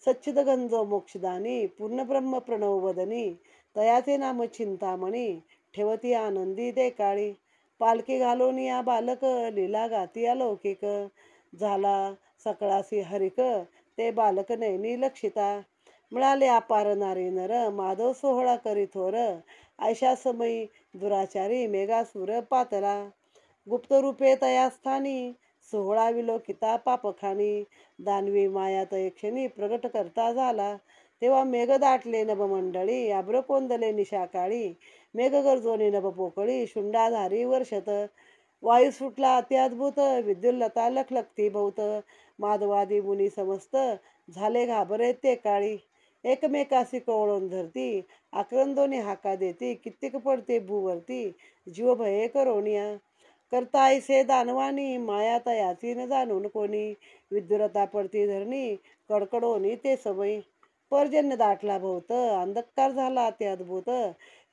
[SPEAKER 1] सच्चिद गंजो मोक्षदानी, पूर्णब्रह्म प्रणव वदनी, तयाचे नाम चिंतामणी, ठेवती आनंदी ते काळी. पालखी घालून या बालक, लीला गाती अलौकिक. झाला सकळासी हरिक, ते बालक नैनी लक्षिता. मिळाले अपार नारी नर, माधव सोहळा करी थोर. ऐशा समयी दुराचारी, मेघासूर पातला. गुप्त रूपे तया स्थानी, सोहळा विलोकिता पापखानी. दानवी माया तयक्षणी प्रगट करता झाला, तेव्हा मेघ दाटले नभमंडळी. आभ्रकोंदले निशाकाळी, मेघ गर्जोनी नभ पोकळी. शुंडाधारी वर्षत, वायू सुटला अत्याद्भुत. विद्युल्लता लखलखती भोवत, माधवादी मुनी समस्त झाले घाबरे ते काळी. एकमेकासी कवळून धरती, आक्रंदोनी हाका देती. कित्येक पडते भूवरती, जीव भये करोनिया. करता ऐसे दानवानी, माया तयाची न जाणून कोणी. विद्युरता पडती धरणी, कडकडोनी ते समयी. पर्जन्य दाटला भोवत, अंधकार झाला ते अद्भुत.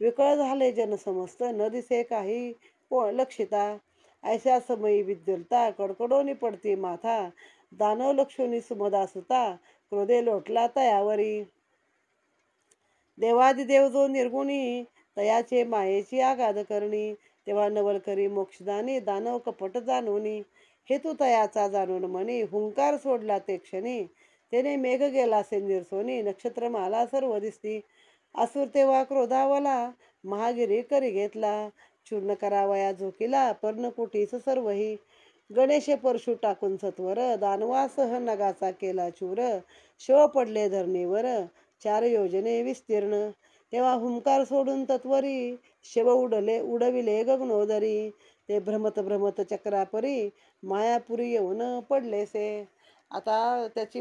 [SPEAKER 1] विकळ झाले जन समस्त, न दिसे काही लक्षिता. ऐशा समयी विद्युलता, कडकडोनी पडती माथा. दानव लक्षोनी सुमदा सुता, क्रोधे लोटला तयावरी. देवादिदेव जो निर्गुणी, तयाचे मायेची आगाध करणी. तेव्हा नवल करी मोक्षदानी, दानव कपट जाणूनी. हेतू तयाचा जाणून मनी, हुंकार सोडला ते क्षणी. त्याने मेघ गेला से निरसोनी, नक्षत्रमाला सर्व दिसती. असुर तेव्हा क्रोधावला, महागिरी करी घेतला. चूर्ण करावया झोकीला, पर्णकुटीस सर्वही. गणेशे परशु टाकून सत्वर, दानवासह नगाचा केला चूर. शव पडले धरणीवर, 4 योजने विस्तीर्ण. तेव्हा हुंकार सोडून तत्वरी, शव उडविले गगनोदरी. ते भ्रमत भ्रमत चक्रापरी, मायापुरी येऊन पडलेसे. आता त्याची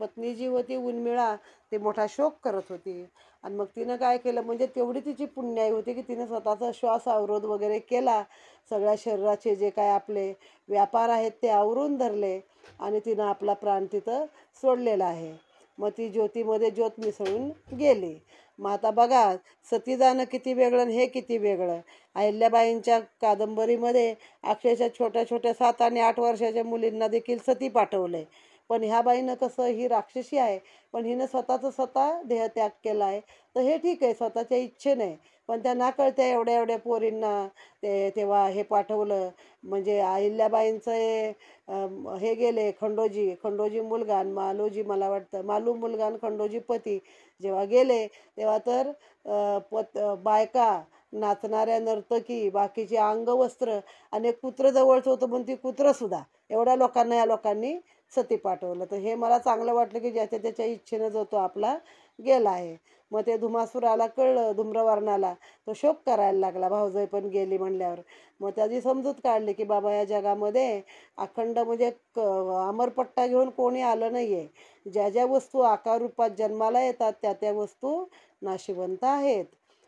[SPEAKER 1] पत्नी जी होती उर्मिळा, ती मोठा शोक करत होती. आणि मग तिनं काय केलं, म्हणजे तेवढी तिची पुण्याई होती की तिनं स्वतःचा श्वास अवरोध वगैरे केला. सगळ्या शरीराचे जे काय आपले व्यापार आहेत ते आवरून धरले आणि तिनं आपला प्राण तिथं सोडलेला आहे. मग ती ज्योतीमध्ये ज्योत मिसळून गेली. मग आता बघा, सती जाणं किती वेगळं आणि हे किती वेगळं. अहिल्याबाईंच्या कादंबरीमध्ये अक्षरशः छोट्या छोट्या 7 आणि 8 वर्षाच्या मुलींना देखील सती पाठवलंय. पण ह्या बाईनं कसं, ही राक्षसी आहे पण हिनं स्वतःचा स्वतः देहत्याग केला आहे. तर हे ठीक आहे, स्वतःच्या इच्छेने. पण त्या नाकळत्या एवढ्या एवढ्या पोरींना तेव्हा हे पाठवलं. म्हणजे अहिल्याबाईंचं हे गेले खंडोजी मुलगा आणि मालोजी, मला वाटतं मालू मुलगा आणि खंडोजी पती जेव्हा गेले, तेव्हा तर बायका, नाचणाऱ्या नर्तकी, बाकीचे अंगवस्त्र आणि एक कुत्र जवळचं होतं पण ती कुत्रंसुद्धा, एवढ्या लोकांना या लोकांनी सती पाठवलं. तर हे मला चांगलं वाटलं की ज्याच्या त्याच्या इच्छेनं जो तो आपला गेला आहे. मग ते धुमासुराला कळलं, धूम्रवर्णाला, तो शोक करायला लागला, भाऊजाई पण गेली म्हणल्यावर. मग त्याची समजूत काढली की बाबा या जगामध्ये अखंड म्हणजे अमरपट्टा घेऊन कोणी आलं नाही आहे. ज्या ज्या वस्तू आकार रूपात जन्माला येतात त्या त्या वस्तू नाशिवंत आहेत.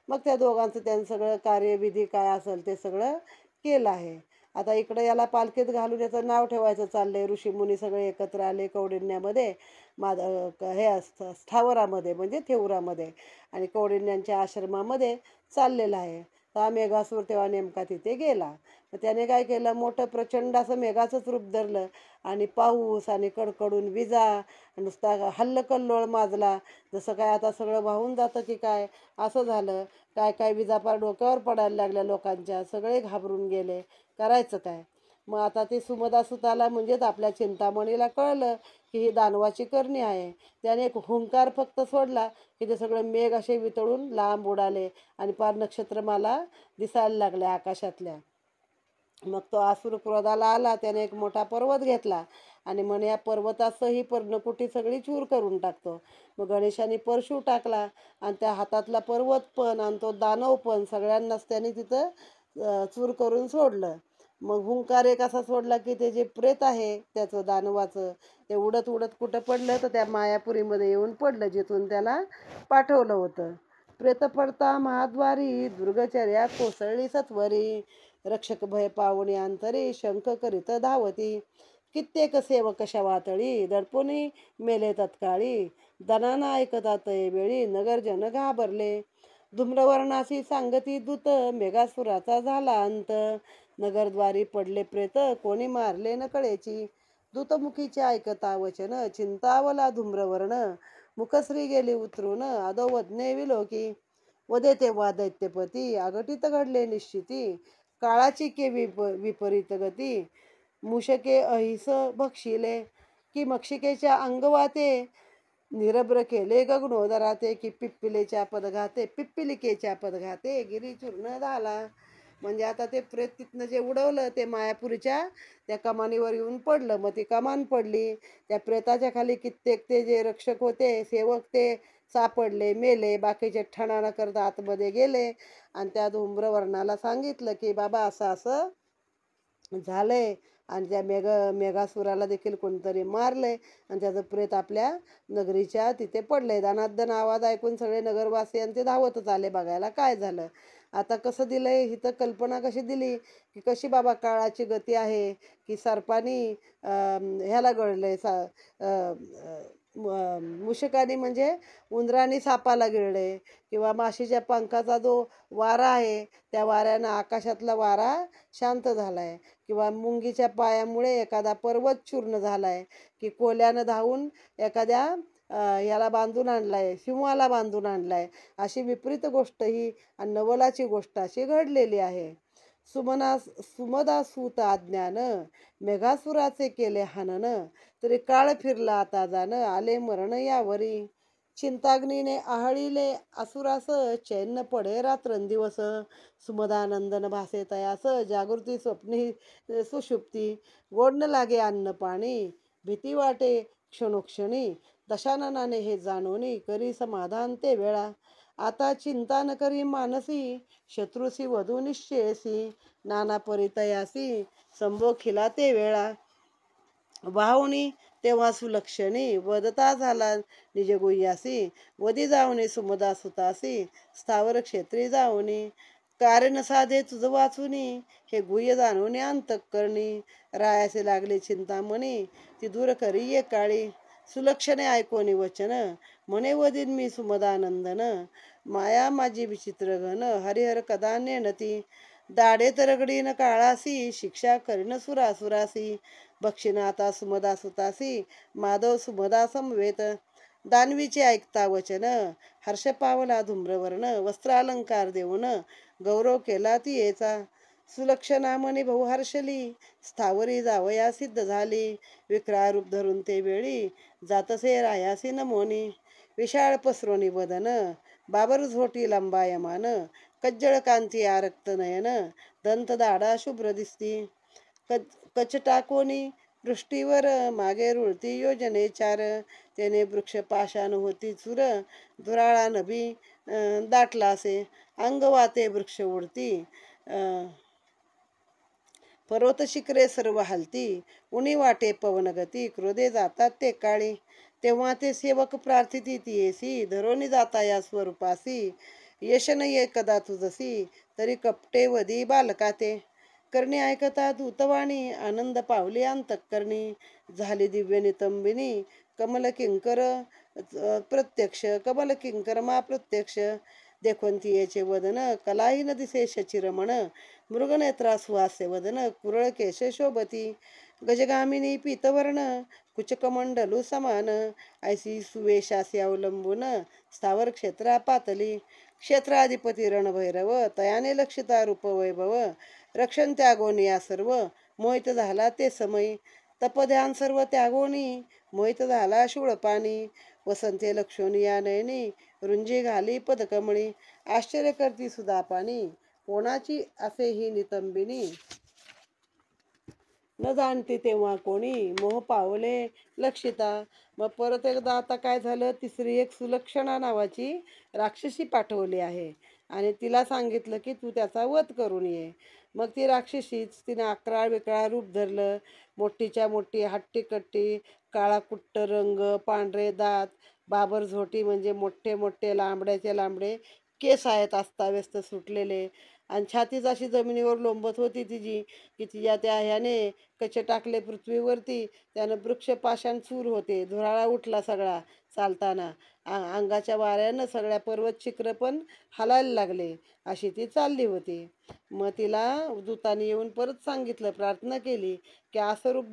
[SPEAKER 1] मग त्या दोघांचं त्यांचं सगळं कार्यविधी काय असेल ते सगळं केलं आहे. आता इकडं याला पालखीत घालून याचं नाव ठेवायचं चाललंय. ऋषीमुनी सगळे एकत्र आले कौंडिण्यामध्ये, हे असतं स्थावरामध्ये म्हणजे थेउरामध्ये, आणि कौंडिन्यांच्या आश्रमामध्ये चाललेलं आहे. तर हा मेघासूर तेव्हा नेमका तिथे गेला. मग त्याने काय केलं, मोठं प्रचंड असं मेघाचंच रूप धरलं आणि पाऊस आणि कडकडून विजा, नुसता हल्लकल्लोळ माजला. जसं काय आता सगळं वाहून जातं की काय असं झालं. काय काय विजा पार डोक्यावर पडायला लागल्या लोकांच्या, सगळे घाबरून गेले. करायचं काय. मग आता ते सुमदासुताला म्हणजेच आपल्या चिंतामणीला कळलं की ही दानवाची करणी आहे. त्याने एक हुंकार फक्त सोडला की ते सगळे मेघ असे वितळून लांब उडाले आणि पार नक्षत्रमाला दिसायला लागल्या आकाशातल्या. मग तो असुर क्रोधाला आला, त्याने एक मोठा पर्वत घेतला आणि म्हणे या पर्वतासह ही पर्णकुटी सगळी चूर करून टाकतो. मग गणेशाने परशू टाकला आणि त्या हातातला पर्वत पण आणि तो दानव पण सगळ्यांनाच त्याने तिथं चूर करून सोडलं. मग हुंकार एक असा सोडला की ते जे प्रेत आहे त्याचं दानवाचं, ते उडत उडत कुठं पडलं तर त्या मायापुरीमध्ये येऊन पडलं जिथून त्याला पाठवलं होतं. प्रेत पडता महाद्वारी, दुर्गचर्या कोसळली सत्वरी. रक्षक भय पावणी अंतरी, शंख करीत धावती. कित्येक सेवक शवातळी, दडपुनी मेले तत्काळी. दनाना ऐकतात वेळी, नगरजन घाबरले. धूम्रवर्णाशी सांगती दूत, मेघासुराचा झाला अंत. नगरद्वारी पडले प्रेत, कोणी मारले न कळेची. दूतमुखीचे ऐकता वचन, चिंतावला धूम्रवर्ण. मुखश्री गेली उतरून, अधोवज्ञे विलोकी. वदे तेव्हा दैत्यपती, अघटित घडले निश्चिती. काळाची के विपरीत गती, मूषके अहिस भक्षिले. की मक्षिकेच्या अंगवाते, निरभ्र केले गगनोदराते. की पिप्पिलिकेच्या पदघाते गिरी चूर्ण झाला. म्हणजे आता ते प्रेत तिथनं जे उडवलं ते मायापुरीच्या त्या कमानीवर येऊन पडलं. मग ती कमान पडली. त्या प्रेताच्या खाली कित्येक ते जे रक्षक होते सेवक ते सापडले, मेले. बाकीचे ठणाणा करत आतमध्ये गेले आणि त्या धूम्रवर्णाला सांगितलं की बाबा असं असं झालंय आणि त्या मेघासुराला देखील कोणतरी मारलंय आणि त्याचं प्रेत आपल्या नगरीच्या तिथे पडलंय. दणादण आवाज ऐकून सगळे नगरवासियांचे धावतच आले बघायला काय झालं. आता कसं दिलंय ही तर कल्पना कशी दिली की कशी बाबा काळाची गती आहे की सर्पानी ह्याला गळलंय मुशकानी म्हणजे उंदराने सापाला गिळले किंवा माशीच्या पंखाचा जो वारा आहे त्या वाऱ्यानं आकाशातला वारा शांत झालाय किंवा मुंगीच्या पायामुळे एखादा पर्वत चूर्ण झालाय की कोल्यानं धावून एखाद्या याला बांधून आणलाय, सिंहाला बांधून आणलाय. अशी विपरीत गोष्ट ही आणि नवलाची गोष्ट अशी घडलेली आहे. सुमदासूत आज्ञान मेघासुराचे केले हनन, तरी काळ फिरला आता जाण आले मरण यावरी. चिंताग्नीने आहाळिले असुरास, चैन पडे रात्रंदिवस. सुमदानंदन भासे तयास, जागृती स्वप्नी सुषुप्ती. गोड न लागे अन्न पाणी, भीती वाटे क्षणोक्षणी. दशाननाने हे जाणोनी, करी समाधान ते वेळा. आता चिंता न करी मानसी, शत्रुसी वधू निश्चयसी. नाना परितयासी, संभोखिला ते वेळा. वाहुनी तेव्हा सुलक्षणी, वदता झाला निज गुह्यासी. वदी जाऊनी सुमदा सुतासी, स्थावर क्षेत्री जाऊनी. कारण साधे तुझ वाचुनी, हे गुह्य जाणून अंतःकरणी. रायासे लागली चिंतामणी, ती दूर करी ये काळी. सुलक्षणे ऐकोनी वचन, म्हणे वदीन मी सुमदानंदन. माया माझी विचित्र घन, हरिहर कदा नेणती. दाडे तरगडीन काळासी, शिक्षा करीन सुरासुरासी. बक्षिण आता सुमदा सुतासी, माधव सुमदा समवेत. दानवीचे ऐकता वचन, हर्ष पावला धूम्रवर्ण. वस्त्रालंकार देऊन गौरव केला ती येचा. सुलक्षणामणी बहुहर्षली, स्थावरी जावया सिद्ध झाली. विक्राळ रूप धरून ते वेळी, जातसे रायासी नमोनी. विशाळ पसरोनी वदन, बाबर झोटी लंबायमान. कज्जळ कांती आरक्त नयन, दंत दाढा शुभ्र दिसती. कच टाकोनी पृष्ठीवर, मागे रुळती योजने चार. त्याने वृक्ष पाषाण होती चुर, धुराळा नभी दाटलासे. अंग वाते वृक्ष उडती, पर्वत शिखरे सर्व हलती. उणी वाटे पवन गती, क्रोधे जातात ते काळी. तेव्हा ते सेवक प्रार्थिती तियेसी, धरोनी जाता या स्वरूपासी. यश न ये कदा तुझसी, तरी कपटे वदी बालका ते. करणी ऐकता दूतवाणी, आनंद पावली अंतःकरणी. झाली दिव्य नितंबिनी, कमल किंकर प्रत्यक्ष. कमल किंकर मा प्रत्यक्ष. देखवंतीयेचे वदन, कलाहीन दिसे शचिरमण. मृगनेत्रा सुहास्य वदन, कुरळ केश शोभती. गजगामिनी पीतवर्ण, कुचकमंडलू समान. ऐसी सुवेशासी अवलंबून, स्थावर क्षेत्रा पातली. क्षेत्राधिपती रणभैरव, तयाने लक्षिता रूप वैभव. रक्षण त्यागोनी या सर्व, मोहित झाला ते समयी. तपध्यान सर्व त्यागोनी, मोहित झाला शूळपाणी. वसंते लक्षोनी या नयनी, रुंजी घाली पदकमळी. आश्चर्य करती सुदापानी, कोणाची असे ही नितंबिनी. न जाणती तेव्हा कोणी, मोह पावले लक्षिता. मग परत एकदा आता काय झालं, तिसरी एक सुलक्षणा नावाची राक्षसी पाठवली आहे आणि तिला सांगितलं की तू त्याचा वध करून ये. मग ती राक्षसीच, तिने अकराळ विकराळ रूप धरलं. मोठीच्या मोठी, हट्टी कट्टी, काळा कुट्ट रंग, पांढरे दात, बाबर झोटी म्हणजे मोठे मोठे लांबड्याचे लांबडे केस आहेत अस्ताव्यस्त सुटलेले. आणि छातीच अशी जमिनीवर लोंबत होती तिची की तिच्या त्या ह्याने कचे टाकले पृथ्वीवरती. त्यानं वृक्ष पाषाण चूर होते. धुराळा उठला सगळा चालताना. अंगाच्या वाऱ्यानं सगळ्या पर्वत शिखरं पण हलायला लागले. अशी ती चालली होती. मग तिला दूताने येऊन परत सांगितलं, प्रार्थना केली की असं रूप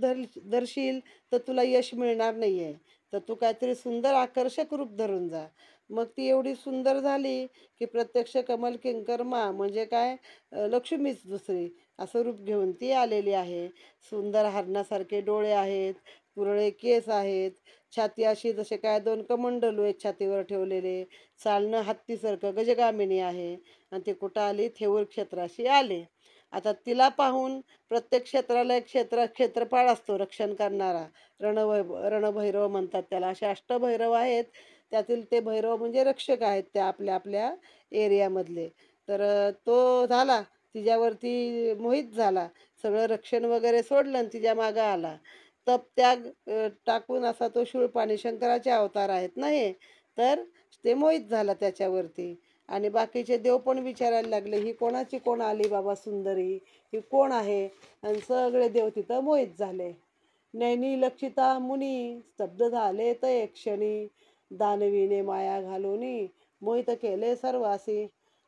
[SPEAKER 1] धरशील तर तुला यश मिळणार नाहीये, तर तू काहीतरी सुंदर आकर्षक रूप धरून जा. मग ती एवढी सुंदर झाली की प्रत्यक्ष कमल किंकर्मा म्हणजे काय, लक्ष्मीच दुसरी असं रूप घेऊन ती आलेली आहे. सुंदर हरणासारखे डोळे आहेत, कुरळे केस आहेत, छाती अशी जसे काय दोन कमंडलू आहेत छातीवर ठेवलेले, चालणं हत्तीसारखं गजगामिनी आहे. आणि ते कुठं आली, थेऊर क्षेत्राशी आले. आता तिला पाहून प्रत्येक क्षेत्राला एक क्षेत्रपाळ असतो रक्षण करणारा. रणभैरव म्हणतात त्याला. असे अष्टभैरव आहेत. त्यातील ते भैरव म्हणजे रक्षक आहेत त्या आपल्या आपल्या एरियामधले. तर तो झाला तिच्यावरती मोहित झाला. सगळं रक्षण वगैरे सोडलं आणि तिच्या मागं आला. तप त्याग टाकून असा तो शूळपाणी शंकराचे अवतार आहेत ना हे. तर ते मोहित झाला त्याच्यावरती. आणि बाकीचे देव पण विचारायला लागले, ही कोणाची कोण आली बाबा सुंदरी, ही कोण आहे? आणि सगळे देव तिथं मोहित झाले. नैनी लक्षिता मुनी स्तब्ध झाले ते क्षणी, दानवीने माया घालूनी मोहित केले सर्वासी.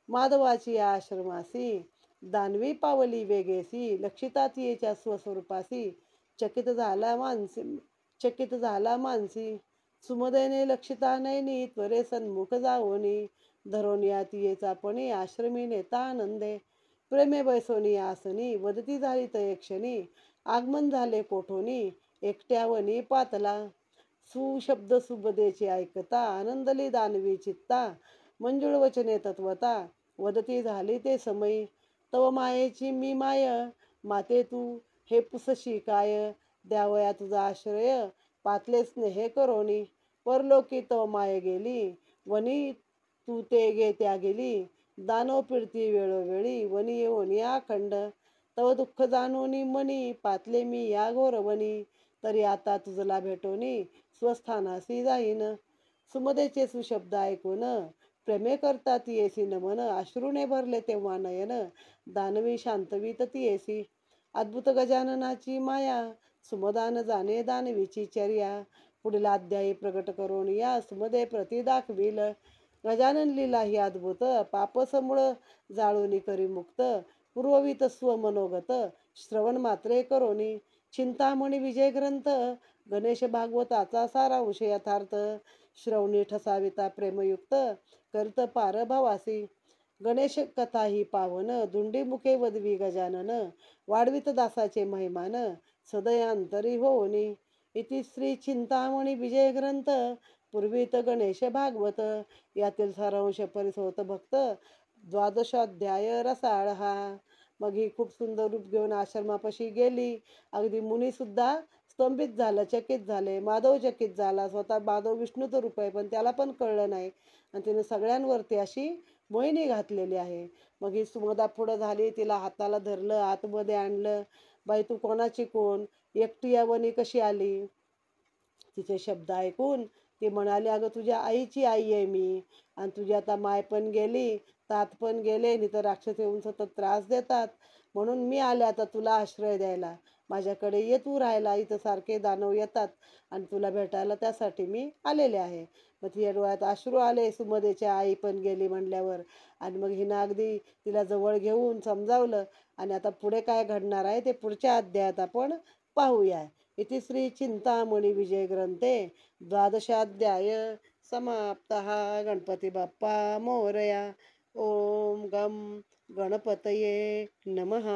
[SPEAKER 1] माधवाची या आश्रमासी दानवी पावली वेगेसी, लक्षिता तियेच्या स्वस्वरूपासी चकित झाला मानसी. सुमदेने लक्षिता नैनी त्वरे सन्मुख जावोनी, धरोनिया तियेचा पणी आश्रमी नेता आनंदे. प्रेमे बैसोनी आसनी वदती झाली तये क्षणी, आगमन झाले कोठोनी एकट्यावनी पातला. सुशब्द सुबदेची ऐकता आनंदली दानवी चित्ता, मंजुळ वचने तत्वता वदती झाली ते समयी. तव मायेची मी माय माते तू हे पुसशी काय, द्यावया तुझा आश्रय पातले स्नेहे करोनी. परलोकी तव माय गेली वनी तू ते गे त्या गेली, दानव पिडती वेळोवेळी वनी येऊन अखंड. तव दुःख जाणोनी मनी पातले मी या घोरवनी, तरी आता तुझला भेटोनी स्वस्थानासी जाईन. सुमदेचे सुशब्द ऐकून प्रेमे करता तियेसी नमन, अश्रूने भरले तेव्हा नयन दानवी शांतवीत तियेसी. अद्भुत गजाननाची माया सुमदान जाणे दानवीची चर्या, पुढील अध्यायी प्रगट करून या सुमदे प्रती दाखविल. गजानन लीला ही अद्भुत पापसमूळ जाळूनी करी मुक्त, पूर्ववित स्वमनोगत श्रवण मात्रे करोनी. चिंतामणी विजय ग्रंथ गणेश भागवताचा सारांश यथार्थ, श्रवणी ठसाविता प्रेमयुक्त करत पार भावासी. गणेश कथा ही पावन दुंडी मुखे वदवी गजानन, वाढवित दासाचे महिमान सदयांतरी होऊनी. इति श्री चिंतामणी विजय ग्रंथ पूर्वीत गणेश भागवत, यातील सारांश परिसोत भक्त 12 रसाळ हा. मग ही खूप सुंदर रूप घेऊन आश्रमापाशी गेली. अगदी मुनी सुद्धा स्तंभित झालं, चकित झाले. माधव चकित झाला. स्वतः माधव विष्णूचं रूप आहे पण त्याला पण कळलं नाही. आणि तिने सगळ्यांवरती अशी मोहिनी घातलेली आहे. मग ही सुमदा पुढं झाली, तिला हाताला धरलं, आतमध्ये आणलं. बाई तू कोणाची कोण, एकटी या वनी कशी आली? तिचे शब्द ऐकून ती म्हणाली, अगं तुझ्या आईची आई आहे मी, आणि तुझी आता माय पण गेली, तात पण गेले, नाही तर राक्षस येऊन सतत त्रास देतात, म्हणून मी आले आता तुला आश्रय द्यायला. माझ्याकडे ये तू राहायला, इथं सारखे दानव येतात आणि तुला भेटायला त्यासाठी मी आलेले आहे. मग तिच्या डोळ्यात अश्रू आले सुमदेची आई पण गेली म्हणल्यावर. आणि मग हिनं अगदी तिला जवळ घेऊन समजावलं. आणि आता पुढे काय घडणार आहे ते पुढच्या अध्यायात आपण पाहूया. इति श्री चिंतामणी विजय ग्रंथे 12 समाप्तः. गणपती बाप्पा मोरया. ओम गम गणपतये नमः.